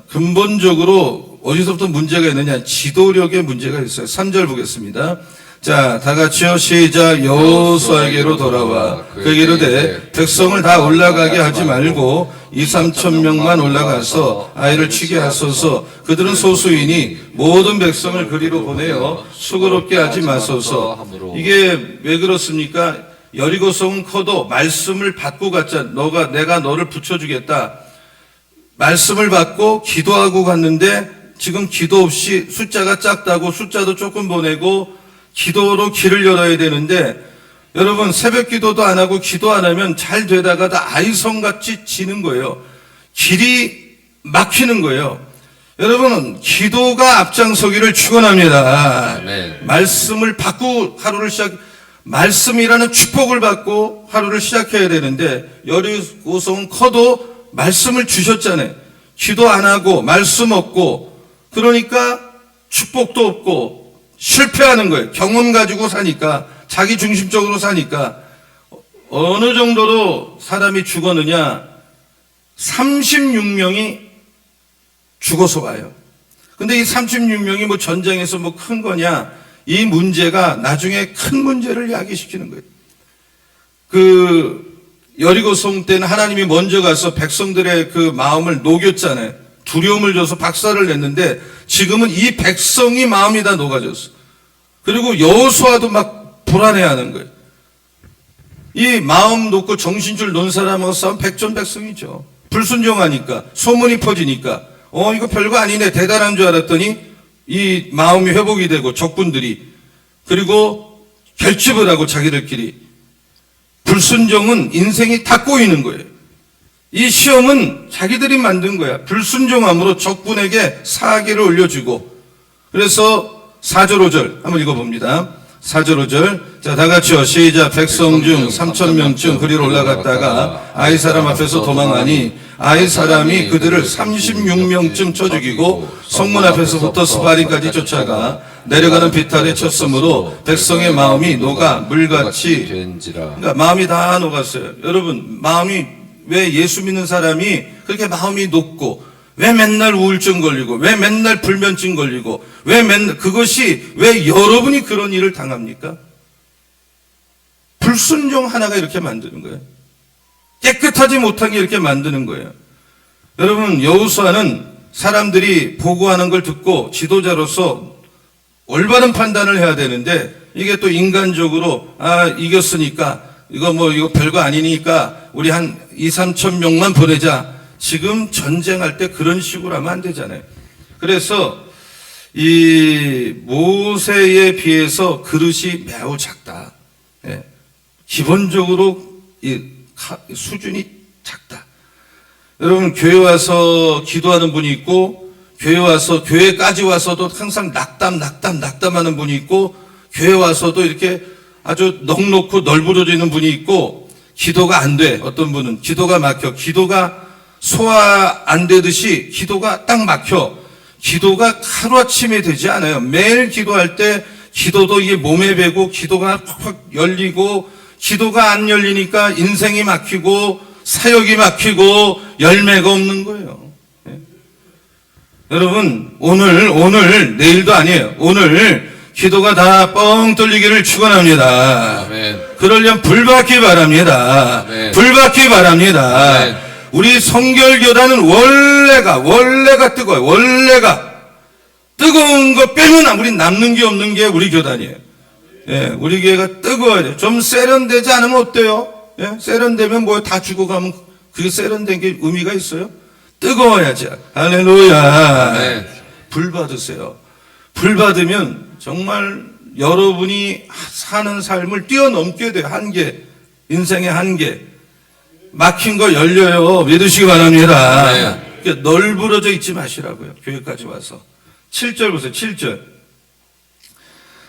근본적으로 어디서부터 문제가 있느냐? 지도력에 문제가 있어요. 3절 보겠습니다. 자, 다 같이요. 시작. 여호수아에게로 돌아와 그에게로 되 백성을 다 올라가게 하지 말고 2-3천 명만 올라가서 아이를 치게 하소서. 그들은 소수이니 모든 백성을 그리로 보내어 수고롭게 하지 마소서. 이게 왜 그렇습니까? 여리고성은 커도 말씀을 받고 갔잖아. 내가 너를 붙여주겠다. 말씀을 받고 기도하고 갔는데 지금 기도 없이 숫자가 작다고 숫자도 조금 보내고 기도로 길을 열어야 되는데, 여러분 새벽 기도도 안 하고 기도 안 하면 잘 되다가 다 아이성같이 지는 거예요. 길이 막히는 거예요. 여러분 기도가 앞장서기를 축원합니다.
아멘.
말씀을 받고 하루를 말씀이라는 축복을 받고 하루를 시작해야 되는데, 여리고성은 커도 말씀을 주셨잖아요. 기도 안 하고 말씀 없고 그러니까 축복도 없고 실패하는 거예요. 경험 가지고 사니까, 자기 중심적으로 사니까. 어느 정도로 사람이 죽었느냐? 36명이 죽어서 와요. 근데 이 36명이 뭐 전쟁에서 뭐 큰 거냐? 이 문제가 나중에 큰 문제를 야기시키는 거예요. 그 여리고성 때는 하나님이 먼저 가서 백성들의 그 마음을 녹였잖아요. 두려움을 줘서 박살을 냈는데 지금은 이 백성이 마음이 다 녹아졌어. 그리고 여호수아도 막 불안해하는 거예요. 이 마음 놓고 정신줄 놓은 사람하고 싸우면 백전백승이죠. 불순종하니까, 소문이 퍼지니까 이거 별거 아니네, 대단한 줄 알았더니 이 마음이 회복이 되고 적군들이, 그리고 결집을 하고 자기들끼리. 불순종은 인생이 다 꼬이는 거예요. 이 시험은 자기들이 만든 거야. 불순종함으로 적군에게 사기를 올려주고. 그래서 4절 5절 한번 읽어봅니다. 4절 5절. 자, 다 같이요. 시작. 백성 중 3,000명쯤 그리로 올라갔다가 아이 사람 앞에서 도망하니 아이 사람이 그들을 36명쯤 쳐 죽이고 성문 앞에서부터 스바림까지 쫓아가 내려가는 비탈에 쳤으므로 백성의 마음이 녹아 물같이
된지라.
그러니까 마음이 다 녹았어요. 여러분, 마음이, 왜 예수 믿는 사람이 그렇게 마음이 녹고, 왜 맨날 우울증 걸리고, 왜 맨날 불면증 걸리고, 왜 맨날, 그것이 왜 여러분이 그런 일을 당합니까? 불순종 하나가 이렇게 만드는 거예요. 깨끗하지 못하게 이렇게 만드는 거예요. 여러분, 여호수아는 사람들이 보고하는 걸 듣고 지도자로서 올바른 판단을 해야 되는데, 이게 또 인간적으로, 이겼으니까, 이거 별거 아니니까, 우리 한 2-3천 명만 보내자. 지금 전쟁할 때 그런 식으로 하면 안 되잖아요. 그래서 이 모세에 비해서 그릇이 매우 작다. 예. 기본적으로 이 수준이 작다. 여러분, 교회 와서 기도하는 분이 있고, 교회까지 와서도 항상 낙담하는 분이 있고, 교회 와서도 이렇게 아주 넉넉고 널브러져 있는 분이 있고, 기도가 안 돼. 어떤 분은 기도가 막혀. 기도가 소화 안 되듯이 기도가 딱 막혀. 기도가 하루아침에 되지 않아요. 매일 기도할 때 기도도 이게 몸에 배고, 기도가 팍팍 열리고, 기도가 안 열리니까 인생이 막히고, 사역이 막히고, 열매가 없는 거예요. 예? 여러분, 오늘, 내일도 아니에요. 오늘, 기도가 다 뻥 뚫리기를 축원합니다.
아멘.
그러려면 불받기 바랍니다.
아멘.
불받기 바랍니다.
아멘.
우리 성결교단은 원래가 뜨거워요. 원래가 뜨거운 거 빼면 우리 남는 게 없는 게 우리 교단이에요. 예, 우리 교회가 뜨거워야 돼요. 좀 세련되지 않으면 어때요? 예, 세련되면 뭐 다 죽어가면 그게 세련된 게 의미가 있어요? 뜨거워야지. 할렐루야.
아멘.
불 받으세요. 불 받으면 정말 여러분이 사는 삶을 뛰어넘게 돼요. 한계, 인생의 한계. 막힌 거 열려요. 믿으시기 바랍니다.
네.
그러니까 널브러져 있지 마시라고요. 교회까지 와서. 7절 보세요. 7절.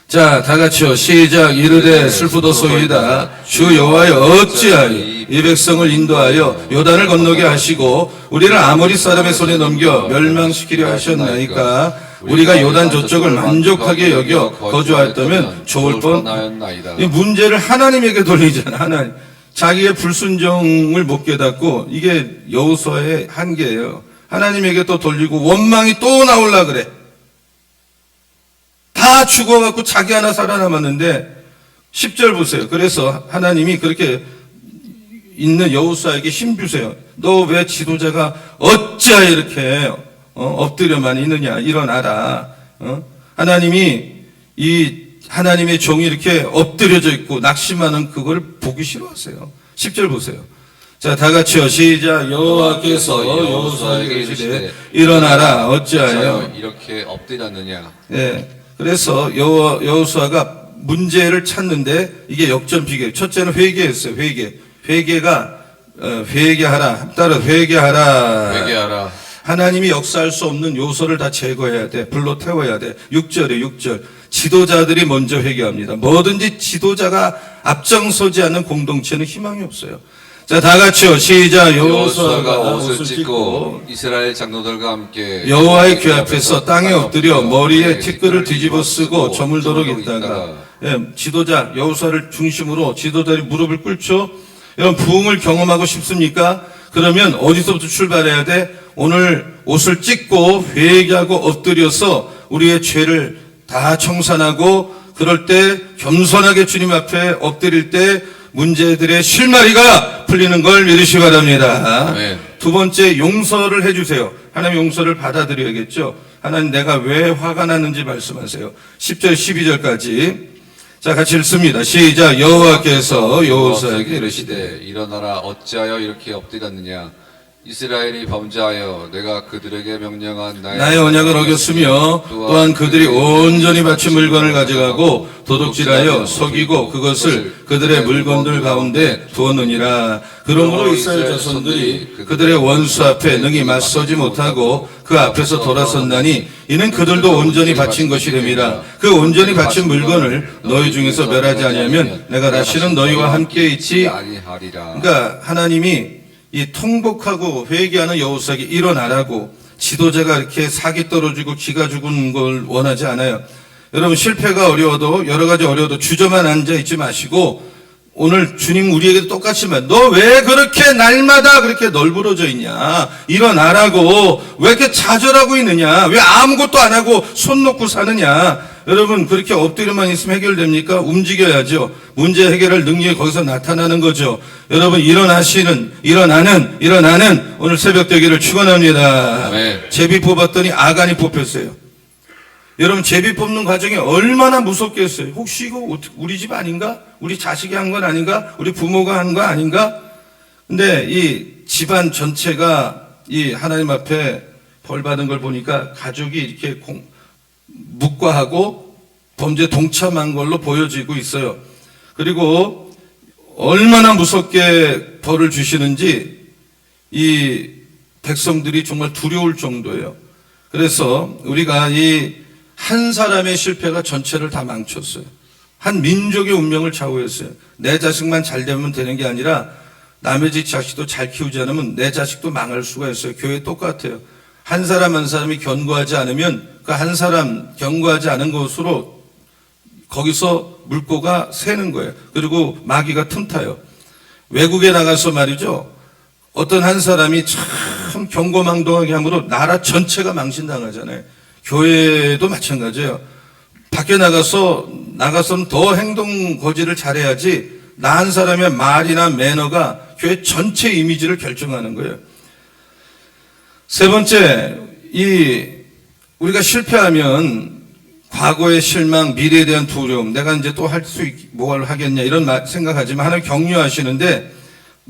자, 다 같이요. 시작. 이르되 슬프도소이다. 주 여호와여 어찌하여 이 백성을 인도하여 요단을 건너게 하시고 우리를 아모리 사람의 손에 넘겨 멸망시키려 하셨나이까. 우리가 요단 저쪽을 만족하게 여겨 거주하였다면 좋을 뻔. 이 문제를 하나님에게 돌리잖아. 하나님. 자기의 불순종을 못 깨닫고 이게 여호수아의 한계예요. 하나님에게 또 돌리고 원망이 또 나올라 그래. 다 죽어갖고 자기 하나 살아남았는데 10절 보세요. 그래서 하나님이 그렇게 있는 여호수아에게 힘 주세요. 너 왜 지도자가 어찌하여 이렇게 엎드려만 있느냐. 일어나라. 하나님이 하나님의 종이 이렇게 엎드려져 있고 낙심하는 그걸 보기 싫어하세요. 10절 보세요. 자, 다 같이요. 시작. 여호와께서 여호수아에게 이르시되 일어나라. 어찌하여
이렇게 엎드렸느냐.
예. 그래서 여호수아가 문제를 찾는데 이게 역전비계. 첫째는 회개했어요. 회개가 회개하라. 따라 회개하라.
회개하라.
하나님이 역사할 수 없는 요소를 다 제거해야 돼. 불로 태워야 돼. 6절에 6절. 지도자들이 먼저 회개합니다. 뭐든지 지도자가 앞장서지 않는 공동체는 희망이 없어요. 자, 다 같이요. 시작.
여호수아가 옷을 찢고 이스라엘 장로들과 함께
여호와의 귀 앞에서 땅에 엎드려 머리에 티끌을 뒤집어 쓰고 저물도록 있다가, 예, 지도자 여호수아를 중심으로 지도자들이 무릎을 꿇죠. 여러분, 부흥을 경험하고 싶습니까? 그러면 어디서부터 출발해야 돼? 오늘 옷을 찢고 회개하고 엎드려서 우리의 죄를 다 청산하고, 그럴 때 겸손하게 주님 앞에 엎드릴 때 문제들의 실마리가 풀리는 걸 믿으시기 바랍니다.
아멘.
두 번째, 용서를 해주세요. 하나님 용서를 받아들여야겠죠. 하나님, 내가 왜 화가 났는지 말씀하세요. 10절 12절까지. 자, 같이 읽습니다. 시작. 여호와께서 여호수아에게 이르시되
일어나라. 어찌하여 이렇게 엎드렸느냐. 이스라엘이 범죄하여 내가 그들에게 명령한
나의 언약을 어겼으며 또한 그들이 온전히 바친 물건을 가져가고 도둑질하여 속이고 그것을 그들의 물건들 가운데 두었느니라. 그러므로 이스라엘 자손들이 그들의 원수 앞에 능히 맞서지 못하고 그 앞에서 돌아섰나니 이는 그들도 온전히 바친 것이 됨이라. 그 온전히 바친 물건을 너희 중에서 멸하지 아니하면 내가 다시는 너희와 함께 있지
아니하리라.
그러니까 하나님이 이 통곡하고 회개하는 여호수아에게 일어나라고, 지도자가 이렇게 사기 떨어지고 기가 죽은 걸 원하지 않아요. 여러분, 실패가 어려워도 여러 가지 어려워도 주저만 앉아 있지 마시고 오늘 주님 우리에게도 똑같이 말, 너 왜 그렇게 날마다 그렇게 널브러져 있냐? 일어나라고. 왜 이렇게 좌절하고 있느냐? 왜 아무것도 안 하고 손 놓고 사느냐? 여러분, 그렇게 엎드려만 있으면 해결됩니까? 움직여야죠. 문제 해결할 능력이 거기서 나타나는 거죠. 여러분, 일어나는 오늘 새벽 되기를 축원합니다.
아멘.
제비 뽑았더니 아간이 뽑혔어요. 여러분, 제비 뽑는 과정이 얼마나 무섭겠어요. 혹시 이거 우리 집 아닌가? 우리 자식이 한 건 아닌가? 우리 부모가 한 거 아닌가? 근데 이 집안 전체가 이 하나님 앞에 벌 받은 걸 보니까 가족이 이렇게 묵과하고 범죄 동참한 걸로 보여지고 있어요. 그리고 얼마나 무섭게 벌을 주시는지 이 백성들이 정말 두려울 정도예요. 그래서 우리가 이 한 사람의 실패가 전체를 다 망쳤어요. 한 민족의 운명을 좌우했어요. 내 자식만 잘 되면 되는 게 아니라 남의 집 자식도 잘 키우지 않으면 내 자식도 망할 수가 있어요. 교회 똑같아요. 한 사람 한 사람이 견고하지 않으면 그 한 사람 견고하지 않은 것으로 거기서 물꼬가 새는 거예요. 그리고 마귀가 틈타요. 외국에 나가서 말이죠. 어떤 한 사람이 참 경고망동하게 함으로 나라 전체가 망신당하잖아요. 교회도 마찬가지예요. 밖에 나가서는 더 행동 고지를 잘해야지 나 한 사람의 말이나 매너가 교회 전체 이미지를 결정하는 거예요. 세 번째, 우리가 실패하면 과거의 실망, 미래에 대한 두려움, 내가 이제 또 뭘 하겠냐 이런 생각하지만 하나님 격려하시는데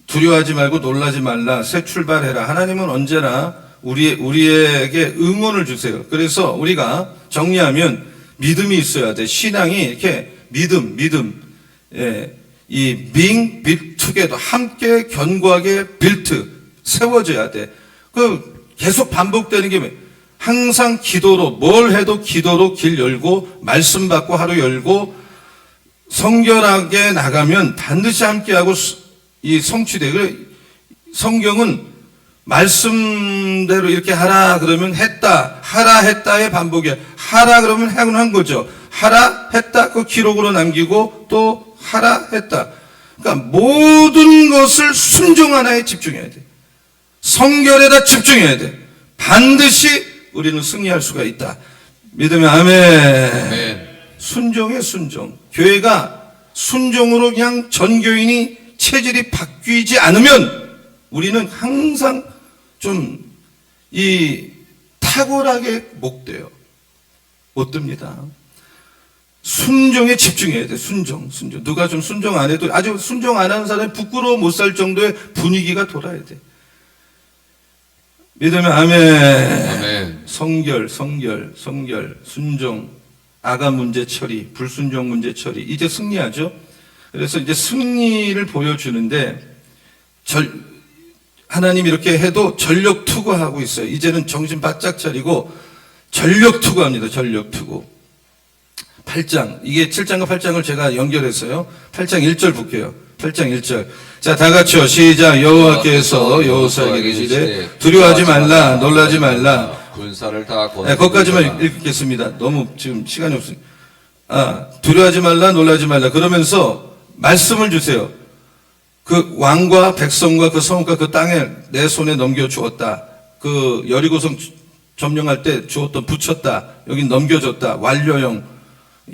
두려워하지 말고 놀라지 말라. 새 출발해라. 하나님은 언제나 우리에게 응원을 주세요. 그래서 우리가 정리하면 믿음이 있어야 돼. 신앙이 이렇게 믿음. 예, 이 being built together. 함께 견고하게 built. 세워져야 돼. 계속 반복되는 게 항상 기도로, 뭘 해도 기도로 길 열고, 말씀 받고 하루 열고, 성결하게 나가면 반드시 함께하고 이 성취돼. 성경은 말씀대로 이렇게 하라 그러면 했다, 하라 했다의 반복이야. 하라 그러면 한 거죠. 하라 했다 그 기록으로 남기고 또 하라 했다. 그러니까 모든 것을 순종 하나에 집중해야 돼. 성결에다 집중해야 돼. 반드시 우리는 승리할 수가 있다. 믿으면 아멘. 순종의 순종. 교회가 순종으로 그냥 전교인이 체질이 바뀌지 않으면 우리는 항상 좀 탁월하게 목돼요. 못 듭니다. 순종에 집중해야 돼. 순종. 누가 좀 순종 안 해도 아주 순종 안 하는 사람이 부끄러워 못 살 정도의 분위기가 돌아야 돼. 믿으면 아멘. 성결, 순종, 아가 문제 처리, 불순종 문제 처리. 이제 승리하죠. 그래서 이제 승리를 보여주는데 하나님 이렇게 해도 전력 투구하고 있어요. 이제는 정신 바짝 차리고 전력 투구합니다. 전력 투구. 8장. 이게 7장과 8장을 제가 연결했어요. 8장 1절 볼게요. 8장 1절. 자, 다 같이요. 시작. 여호와께서 여호수아에게 계시되 두려워하지 말라, 놀라지 말라.
군사를 다
네, 거기까지만 읽겠습니다. 너무 지금 시간이 없으니까. 두려워하지 말라, 놀라지 말라. 그러면서 말씀을 주세요. 그 왕과 백성과 그 성과 그 땅에 내 손에 넘겨 주었다. 그 여리고성 점령할 때 주었던 붙였다. 여기 넘겨줬다. 완료형.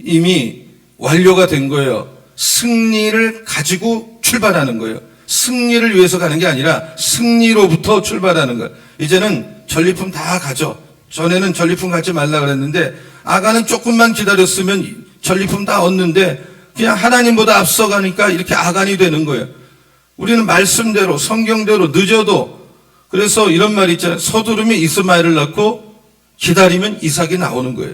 이미 완료가 된 거예요. 승리를 가지고 출발하는 거예요. 승리를 위해서 가는 게 아니라 승리로부터 출발하는 거예요. 이제는 전리품 다 가져. 전에는 전리품 갖지 말라 그랬는데 아가는 조금만 기다렸으면 전리품 다 얻는데 그냥 하나님보다 앞서가니까 이렇게 아간이 되는 거예요. 우리는 말씀대로 성경대로 늦어도 그래서 이런 말이 있잖아요. 서두르면 이스마엘을 낳고 기다리면 이삭이 나오는 거예요.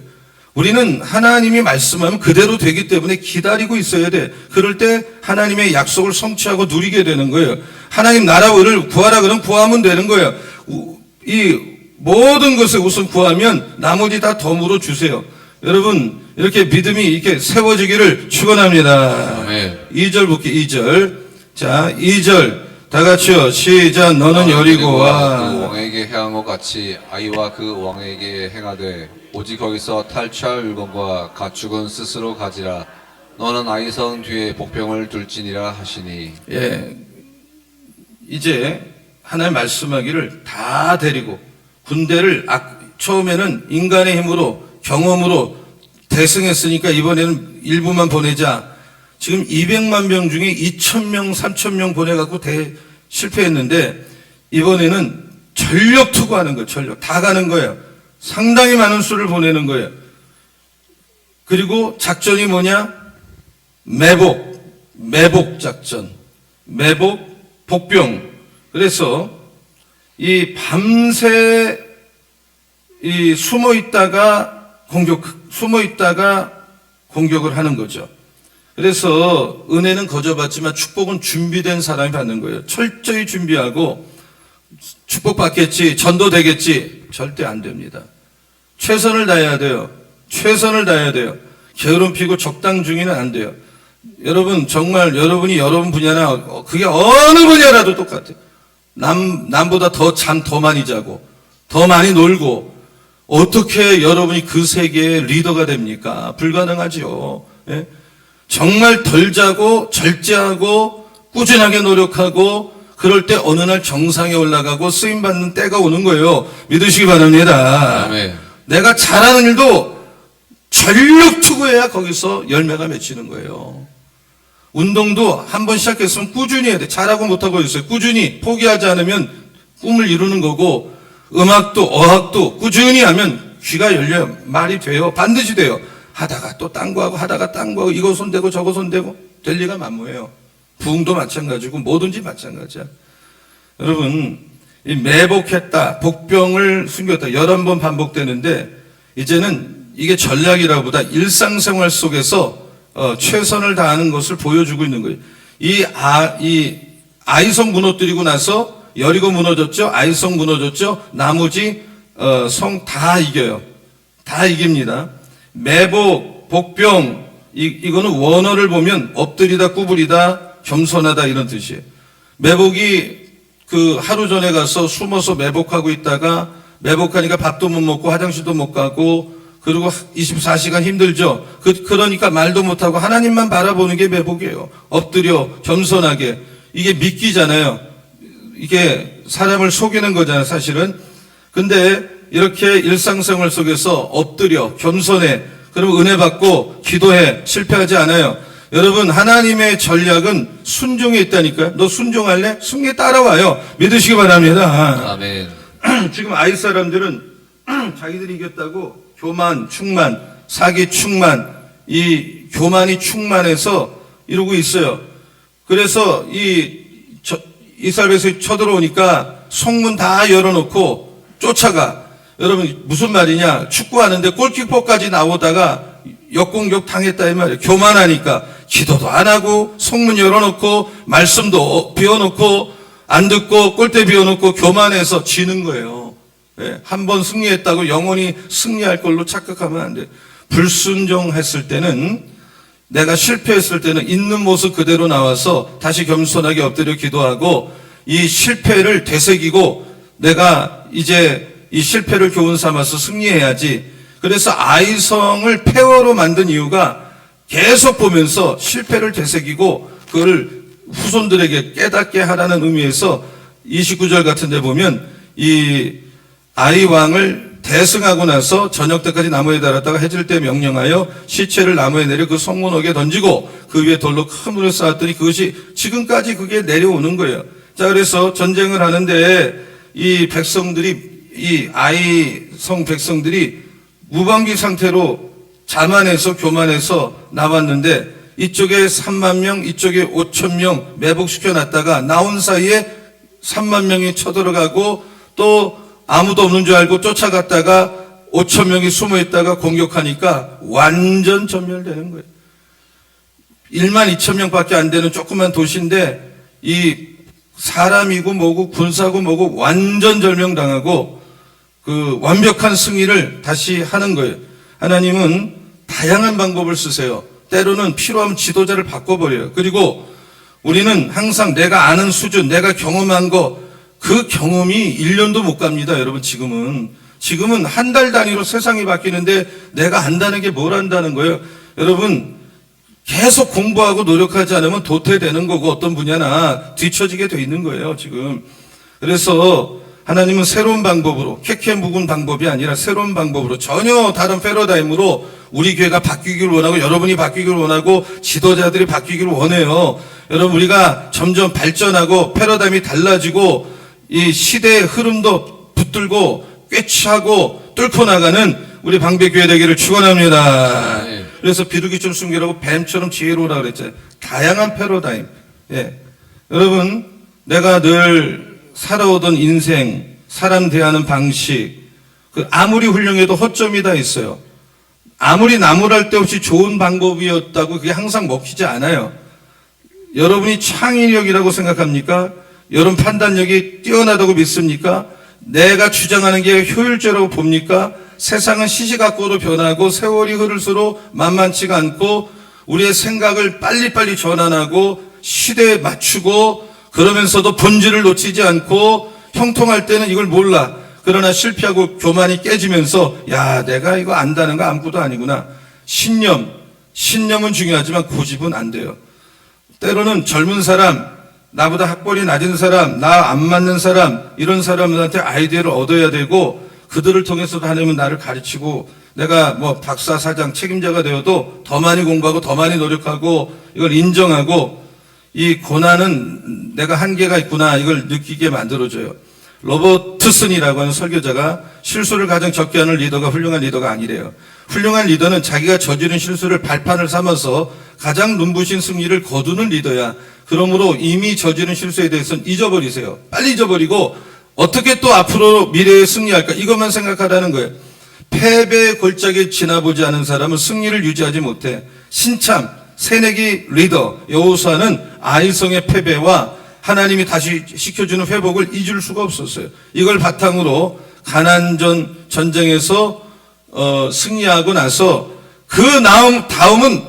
우리는 하나님이 말씀하면 그대로 되기 때문에 기다리고 있어야 돼. 그럴 때 하나님의 약속을 성취하고 누리게 되는 거예요. 하나님 나라 의를 구하라 그러면 구하면 되는 거예요. 이 모든 것을 우선 구하면 나머지 다 덤으로 주세요. 여러분 이렇게 믿음이 이렇게 세워지기를 축원합니다. 2절 볼게요. 2절. 자, 2절 다 같이요. 시작. 너는 여리고와
그 왕에게 행한 것 같이 아이와 그 왕에게 행하되 오직 거기서 탈취할 물건과 가축은 스스로 가지라. 너는 아이성 뒤에 복병을 둘지니라 하시니.
예, 이제 하나님 말씀하기를 다 데리고 군대를 처음에는 인간의 힘으로 경험으로 대승했으니까 이번에는 일부만 보내자. 지금 200만 명 중에 2,000명, 3,000명 보내갖고 실패했는데 이번에는 전력 투구하는 거예요. 전력. 다 가는 거예요. 상당히 많은 수를 보내는 거예요. 그리고 작전이 뭐냐? 매복 작전. 매복, 복병. 그래서 이 밤새 이 숨어 있다가 공격을 하는 거죠. 그래서 은혜는 거저 받지만 축복은 준비된 사람이 받는 거예요. 철저히 준비하고 축복받겠지, 전도되겠지, 절대 안 됩니다. 최선을 다해야 돼요. 최선을 다해야 돼요. 게으름 피고 적당 중이는 안 돼요. 여러분, 정말 여러분이 여러분 분야나 그게 어느 분야라도 똑같아요. 남보다 잠 더 많이 자고 더 많이 놀고 어떻게 여러분이 그 세계의 리더가 됩니까? 불가능하지요. 예? 정말 덜 자고 절제하고 꾸준하게 노력하고 그럴 때 어느 날 정상에 올라가고 쓰임받는 때가 오는 거예요. 믿으시기 바랍니다.
아멘.
내가 잘하는 일도 전력 투구해야 거기서 열매가 맺히는 거예요. 운동도 한번 시작했으면 꾸준히 해야 돼. 잘하고 못하고 있어요. 꾸준히 포기하지 않으면 꿈을 이루는 거고, 음악도 어학도 꾸준히 하면 귀가 열려 말이 돼요. 반드시 돼요. 하다가 또 딴 거 하고 하다가 딴 거 하고 이거 손대고 저거 손대고 될 리가 만무해요. 부흥도 마찬가지고 뭐든지 마찬가지야. 여러분, 이 매복했다, 복병을 숨겼다 11번 반복되는데 이제는 이게 전략이라보다 일상생활 속에서 최선을 다하는 것을 보여주고 있는 거예요. 이 아이성 무너뜨리고 나서 여리고 무너졌죠. 아이성 무너졌죠. 나머지 성 다 이겨요. 다 이깁니다. 매복, 복병 이거는 원어를 보면 엎드리다, 구부리다, 겸손하다 이런 뜻이에요. 매복이 그 하루 전에 가서 숨어서 매복하고 있다가 매복하니까 밥도 못 먹고 화장실도 못 가고 그리고 24시간 힘들죠. 그러니까 말도 못하고 하나님만 바라보는 게 매복이에요. 엎드려 겸손하게. 이게 믿기잖아요. 이게 사람을 속이는 거잖아요, 사실은. 근데 이렇게 일상생활 속에서 엎드려 겸손해. 그러면 은혜 받고 기도해. 실패하지 않아요. 여러분, 하나님의 전략은 순종에 있다니까요. 너 순종할래? 승리에 따라와요. 믿으시기 바랍니다.
아멘.
지금 아이 사람들은 자기들이 이겼다고 교만, 충만, 사기, 충만, 이 교만이 충만해서 이러고 있어요. 그래서 이스라엘에서 쳐들어오니까 성문 다 열어놓고 쫓아가. 여러분, 무슨 말이냐? 축구하는데 골키퍼까지 나오다가 역공격 당했다 이 말이에요. 교만하니까 기도도 안 하고 성문 열어놓고 말씀도 비워놓고 안 듣고 골대 비워놓고 교만해서 지는 거예요. 예, 한번 승리했다고 영원히 승리할 걸로 착각하면 안 돼. 불순종했을 때는, 내가 실패했을 때는 있는 모습 그대로 나와서 다시 겸손하게 엎드려 기도하고 이 실패를 되새기고 내가 이제 이 실패를 교훈 삼아서 승리해야지. 그래서 아이성을 폐허로 만든 이유가 계속 보면서 실패를 되새기고 그걸 후손들에게 깨닫게 하라는 의미에서 29절 같은 데 보면 이 아이 왕을 대승하고 나서 저녁 때까지 나무에 달았다가 해질 때 명령하여 시체를 나무에 내려 그 성문옥에 던지고 그 위에 돌로 큰 물을 쌓았더니 그것이 지금까지 그게 내려오는 거예요. 자, 그래서 전쟁을 하는데 이 백성들이, 이 아이성 백성들이 무방비 상태로 자만해서 교만해서 나왔는데 이쪽에 3만 명, 이쪽에 5천 명 매복시켜 놨다가 나온 사이에 3만 명이 쳐들어가고 또 아무도 없는 줄 알고 쫓아갔다가 5천 명이 숨어 있다가 공격하니까 완전 전멸되는 거예요. 1만 2천 명밖에 안 되는 조그만 도시인데 이 사람이고 뭐고 군사고 뭐고 완전 절명당하고 그 완벽한 승리를 다시 하는 거예요. 하나님은 다양한 방법을 쓰세요. 때로는 필요하면 지도자를 바꿔버려요. 그리고 우리는 항상 내가 아는 수준, 내가 경험한 거, 그 경험이 1년도 못 갑니다. 여러분, 지금은 한 달 단위로 세상이 바뀌는데 내가 안다는 게 뭘 안다는 거예요. 여러분, 계속 공부하고 노력하지 않으면 도태되는 거고 어떤 분야나 뒤처지게 돼 있는 거예요, 지금. 그래서 하나님은 새로운 방법으로, 캐캐 묵은 방법이 아니라 새로운 방법으로 전혀 다른 패러다임으로 우리 교회가 바뀌기를 원하고 여러분이 바뀌기를 원하고 지도자들이 바뀌기를 원해요. 여러분, 우리가 점점 발전하고 패러다임이 달라지고 이 시대의 흐름도 붙들고 꿰차고 뚫고 나가는 우리 방백교회 되기를 축원합니다. 그래서 비둘기 좀 숨기라고 뱀처럼 지혜로우라 그랬잖아요. 다양한 패러다임. 예. 여러분, 내가 늘 살아오던 인생, 사람 대하는 방식, 아무리 훌륭해도 허점이 다 있어요. 아무리 나무랄 데 없이 좋은 방법이었다고 그게 항상 먹히지 않아요. 여러분이 창의력이라고 생각합니까? 여러분 판단력이 뛰어나다고 믿습니까? 내가 주장하는 게 효율적이라고 봅니까? 세상은 시시각오로 변하고 세월이 흐를수록 만만치가 않고 우리의 생각을 빨리빨리 전환하고 시대에 맞추고 그러면서도 본질을 놓치지 않고 형통할 때는 이걸 몰라. 그러나 실패하고 교만이 깨지면서 야, 내가 이거 안다는 거 아무것도 아니구나. 신념은 중요하지만 고집은 안 돼요. 때로는 젊은 사람, 나보다 학벌이 낮은 사람, 나 안 맞는 사람, 이런 사람들한테 아이디어를 얻어야 되고 그들을 통해서 하나님은 나를 가르치고 내가 뭐 박사, 사장, 책임자가 되어도 더 많이 공부하고 더 많이 노력하고 이걸 인정하고 이 고난은 내가 한계가 있구나 이걸 느끼게 만들어줘요. 로버트슨이라고 하는 설교자가 실수를 가장 적게 하는 리더가 훌륭한 리더가 아니래요. 훌륭한 리더는 자기가 저지른 실수를 발판을 삼아서 가장 눈부신 승리를 거두는 리더야. 그러므로 이미 저지른 실수에 대해서는 잊어버리세요. 빨리 잊어버리고 어떻게 또 앞으로 미래에 승리할까 이것만 생각하라는 거예요. 패배의 골짜기에 지나보지 않은 사람은 승리를 유지하지 못해. 신참 새내기 리더 여호수아는 아이성의 패배와 하나님이 다시 시켜주는 회복을 잊을 수가 없었어요. 이걸 바탕으로 가나안 전쟁에서 승리하고 나서 그 다음은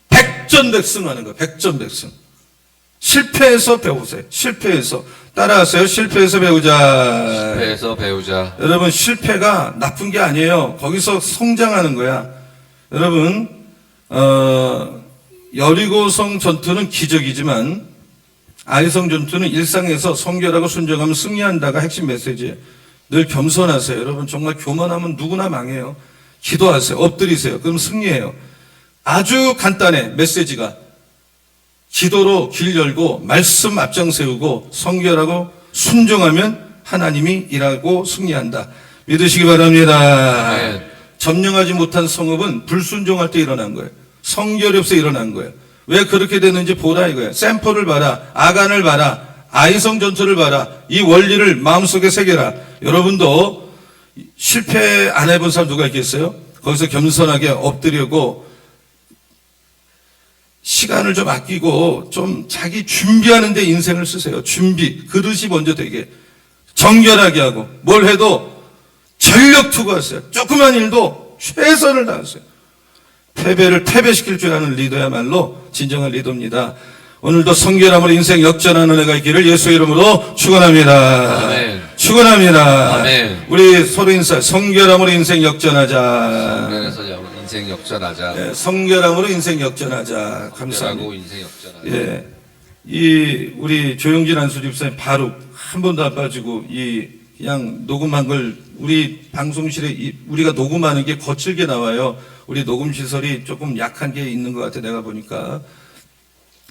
백전백승하는 거예요. 백전백승. 실패해서 배우세요. 실패해서 따라하세요. 실패해서 배우자.
실패해서 배우자.
여러분 실패가 나쁜 게 아니에요. 거기서 성장하는 거야. 여러분 여리고성 전투는 기적이지만 아이성 전투는 일상에서 성결하고 순종하면 승리한다가 핵심 메시지예요. 늘 겸손하세요. 여러분 정말 교만하면 누구나 망해요. 기도하세요. 엎드리세요. 그럼 승리해요. 아주 간단해 메시지가. 기도로 길 열고 말씀 앞장 세우고 성결하고 순종하면 하나님이 일하고 승리한다. 믿으시기 바랍니다.
아멘.
점령하지 못한 성읍은 불순종할 때 일어난 거예요. 성결이 없어 일어난 거예요. 왜 그렇게 됐는지 보라 이거예요. 샘플을 봐라. 아간을 봐라. 아이성 전투를 봐라. 이 원리를 마음속에 새겨라. 여러분도 실패 안 해본 사람 누가 있겠어요? 거기서 겸손하게 엎드리고 시간을 좀 아끼고 좀 자기 준비하는 데 인생을 쓰세요. 준비. 그릇이 먼저 되게. 정결하게 하고 뭘 해도 전력 투구하세요. 조그만 일도 최선을 다하세요. 패배를 패배시킬 줄 아는 리더야말로 진정한 리더입니다. 오늘도 성결함으로 인생 역전하는 은혜가 있기를 예수의 이름으로 축원합니다.
아멘.
축원합니다.
아멘.
우리 서로 인사. 성결함으로 인생 역전하자.
성결해서 인생 역전하자.
네, 성결함으로 인생 역전하자. 감사합니다.
성결하고 인생 역전하자.
예, 이 우리 조영진 안수 집사님 바로 한 번도 안 빠지고 이 그냥 녹음한 걸 우리 방송실에 우리가 녹음하는 게 거칠게 나와요. 우리 녹음 시설이 조금 약한 게 있는 것 같아 내가 보니까.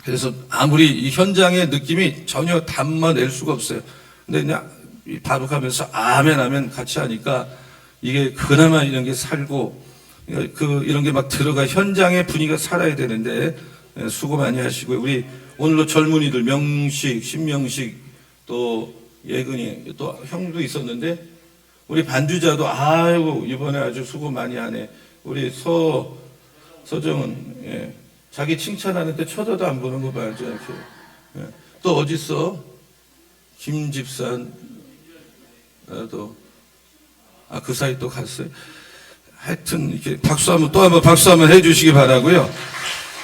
그래서 아무리 이 현장의 느낌이 전혀 담아낼 수가 없어요. 근데 그냥 바룩하면서 아멘 아멘 같이 하니까 이게 그나마 이런 게 살고 이런 게 막 들어가 현장의 분위기가 살아야 되는데 수고 많이 하시고요. 우리 오늘도 젊은이들 명식, 신명식 또 예근이 또 형도 있었는데 우리 반주자도 아이고 이번에 아주 수고 많이 하네. 우리 서정은 예. 자기 칭찬하는데 쳐다도 안 보는 거 봐야죠. 이렇게. 예. 또 어디 있어? 김집산 또 그 사이 또 갔어요. 하여튼 이렇게 또 한번 박수 한번 해주시기 바라고요.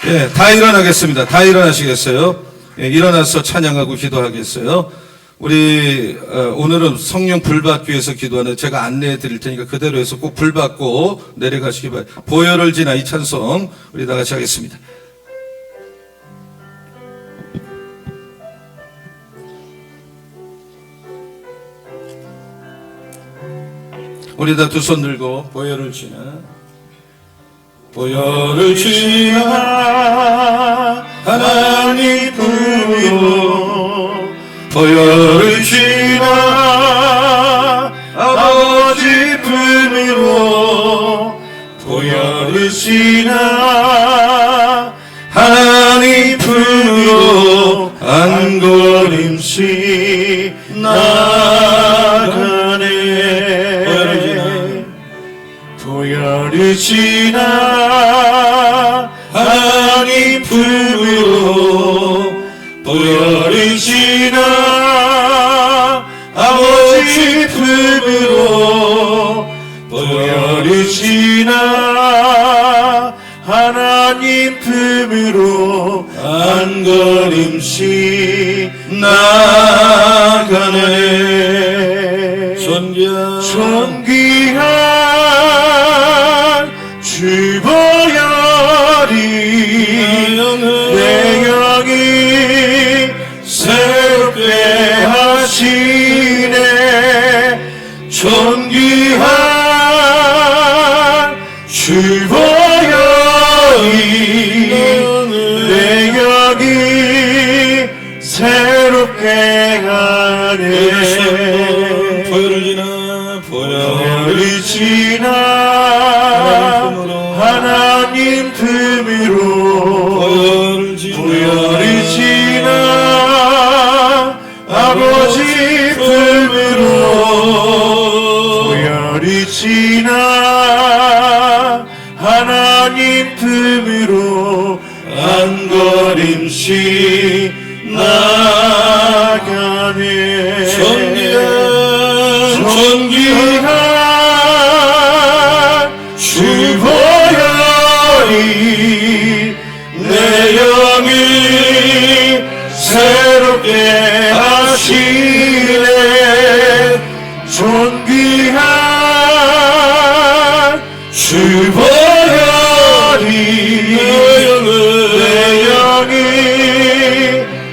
예, 다 일어나겠습니다. 다 일어나시겠어요? 예, 일어나서 찬양하고 기도하겠어요. 우리 오늘은 성령 불 받기 위해서 기도하는 제가 안내해 드릴 테니까 그대로 해서 꼭 불 받고 내려가시기 바랍니다. 보혈을 지나 이 찬송 우리 다 같이 하겠습니다. 우리 다 두 손 들고 보혈을 지나 하나님 품으로 보혈을 지나 아버지 품으로 보혈을 지나 하나님 품으로 안걸음씩 나 지나 하나님 품으로 보혈을 지나 아버지 품으로 보혈을 지나 하나님 품으로 한 걸음씩 나가네. 존귀한 주 보혈이 내 영이 새롭게 하시네. 존귀한 주 보혈이 내 영이 새롭게 하네. 보혈을 지나 하나님 품으로 보혈을 지나 아버지 품으로 보혈을 지나 하나님 품으로 한 걸음씩 나가네. 존귀한 주 보혈이 내 영이 새롭게 하시네. 존귀한 주 보혈이 내 영이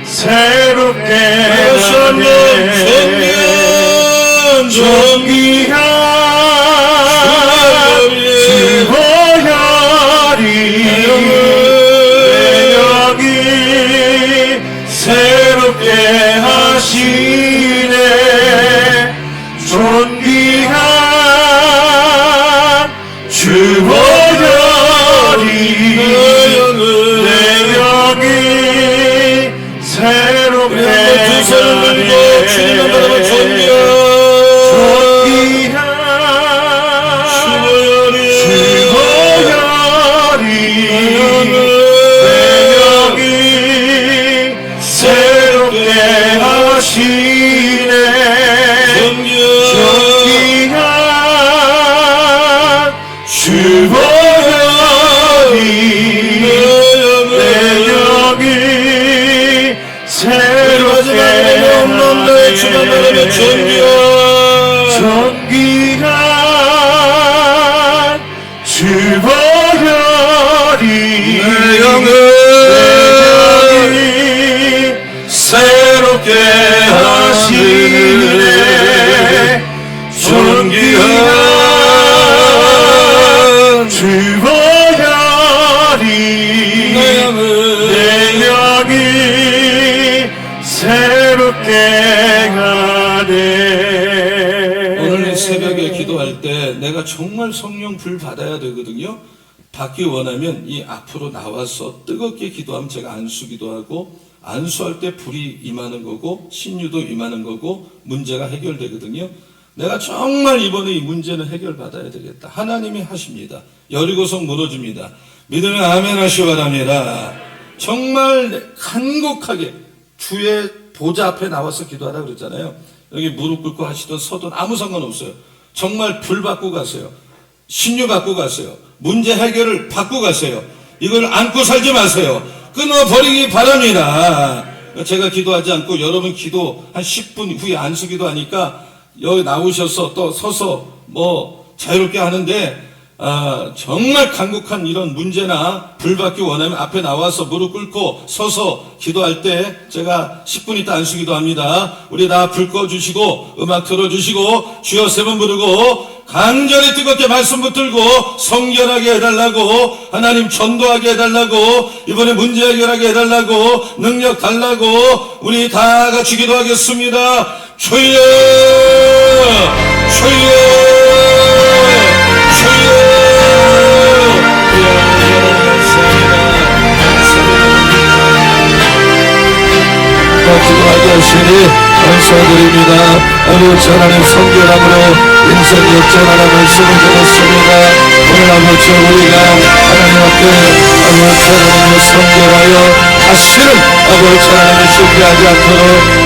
새롭게 하시네. 존귀한 주 보혈이 내 영이 새롭게 하시네. 존귀한 주 보혈이 내 영이 새롭게 하시네. 존귀한 주 보혈이 내 영을 새롭게 하시네. 존귀한 주 보혈이 내 영이 새롭게 하네.
오늘 새벽에 기도할 때 내가 정말 성령 불 받아야 되거든요. 받기 원하면 이 앞으로 나와서 뜨겁게 기도하면 제가 안수기도 하고, 안수할 때 불이 임하는 거고 신유도 임하는 거고 문제가 해결되거든요. 내가 정말 이번에 이 문제는 해결받아야 되겠다. 하나님이 하십니다. 여리고성 무너집니다. 믿으면 아멘 하시기 바랍니다. 정말 간곡하게 주의 보좌 앞에 나와서 기도하라 그랬잖아요. 여기 무릎 꿇고 하시던 서든 아무 상관없어요. 정말 불 받고 가세요. 신유 받고 가세요. 문제 해결을 받고 가세요. 이걸 안고 살지 마세요. 끊어버리기 바랍니다. 제가 기도하지 않고 여러분 기도 한 10분 후에 안수기도 하니까 여기 나오셔서 또 서서 뭐 자유롭게 하는데, 정말 간곡한 이런 문제나 불받기 원하면 앞에 나와서 무릎 꿇고 서서 기도할 때 제가 10분 있다 안수기도 합니다. 우리 다 불 꺼주시고 음악 틀어주시고 주여 3번 부르고 간절히 뜨겁게 말씀 붙들고 성결하게 해달라고, 하나님 전도하게 해달라고, 이번에 문제 해결하게 해달라고, 능력 달라고 우리 다 같이 기도하겠습니다. 주여 주여 주여. 기도하게 하시니 감사드립니다. 아버지 하나님 성결함으로 인생 역전하라 말씀을 드렸습니다. 오늘 아버지 우리가 하나님 앞에 아버지 하나님을 성결하여 다시는 아버지 하나님을 실패하지 않도록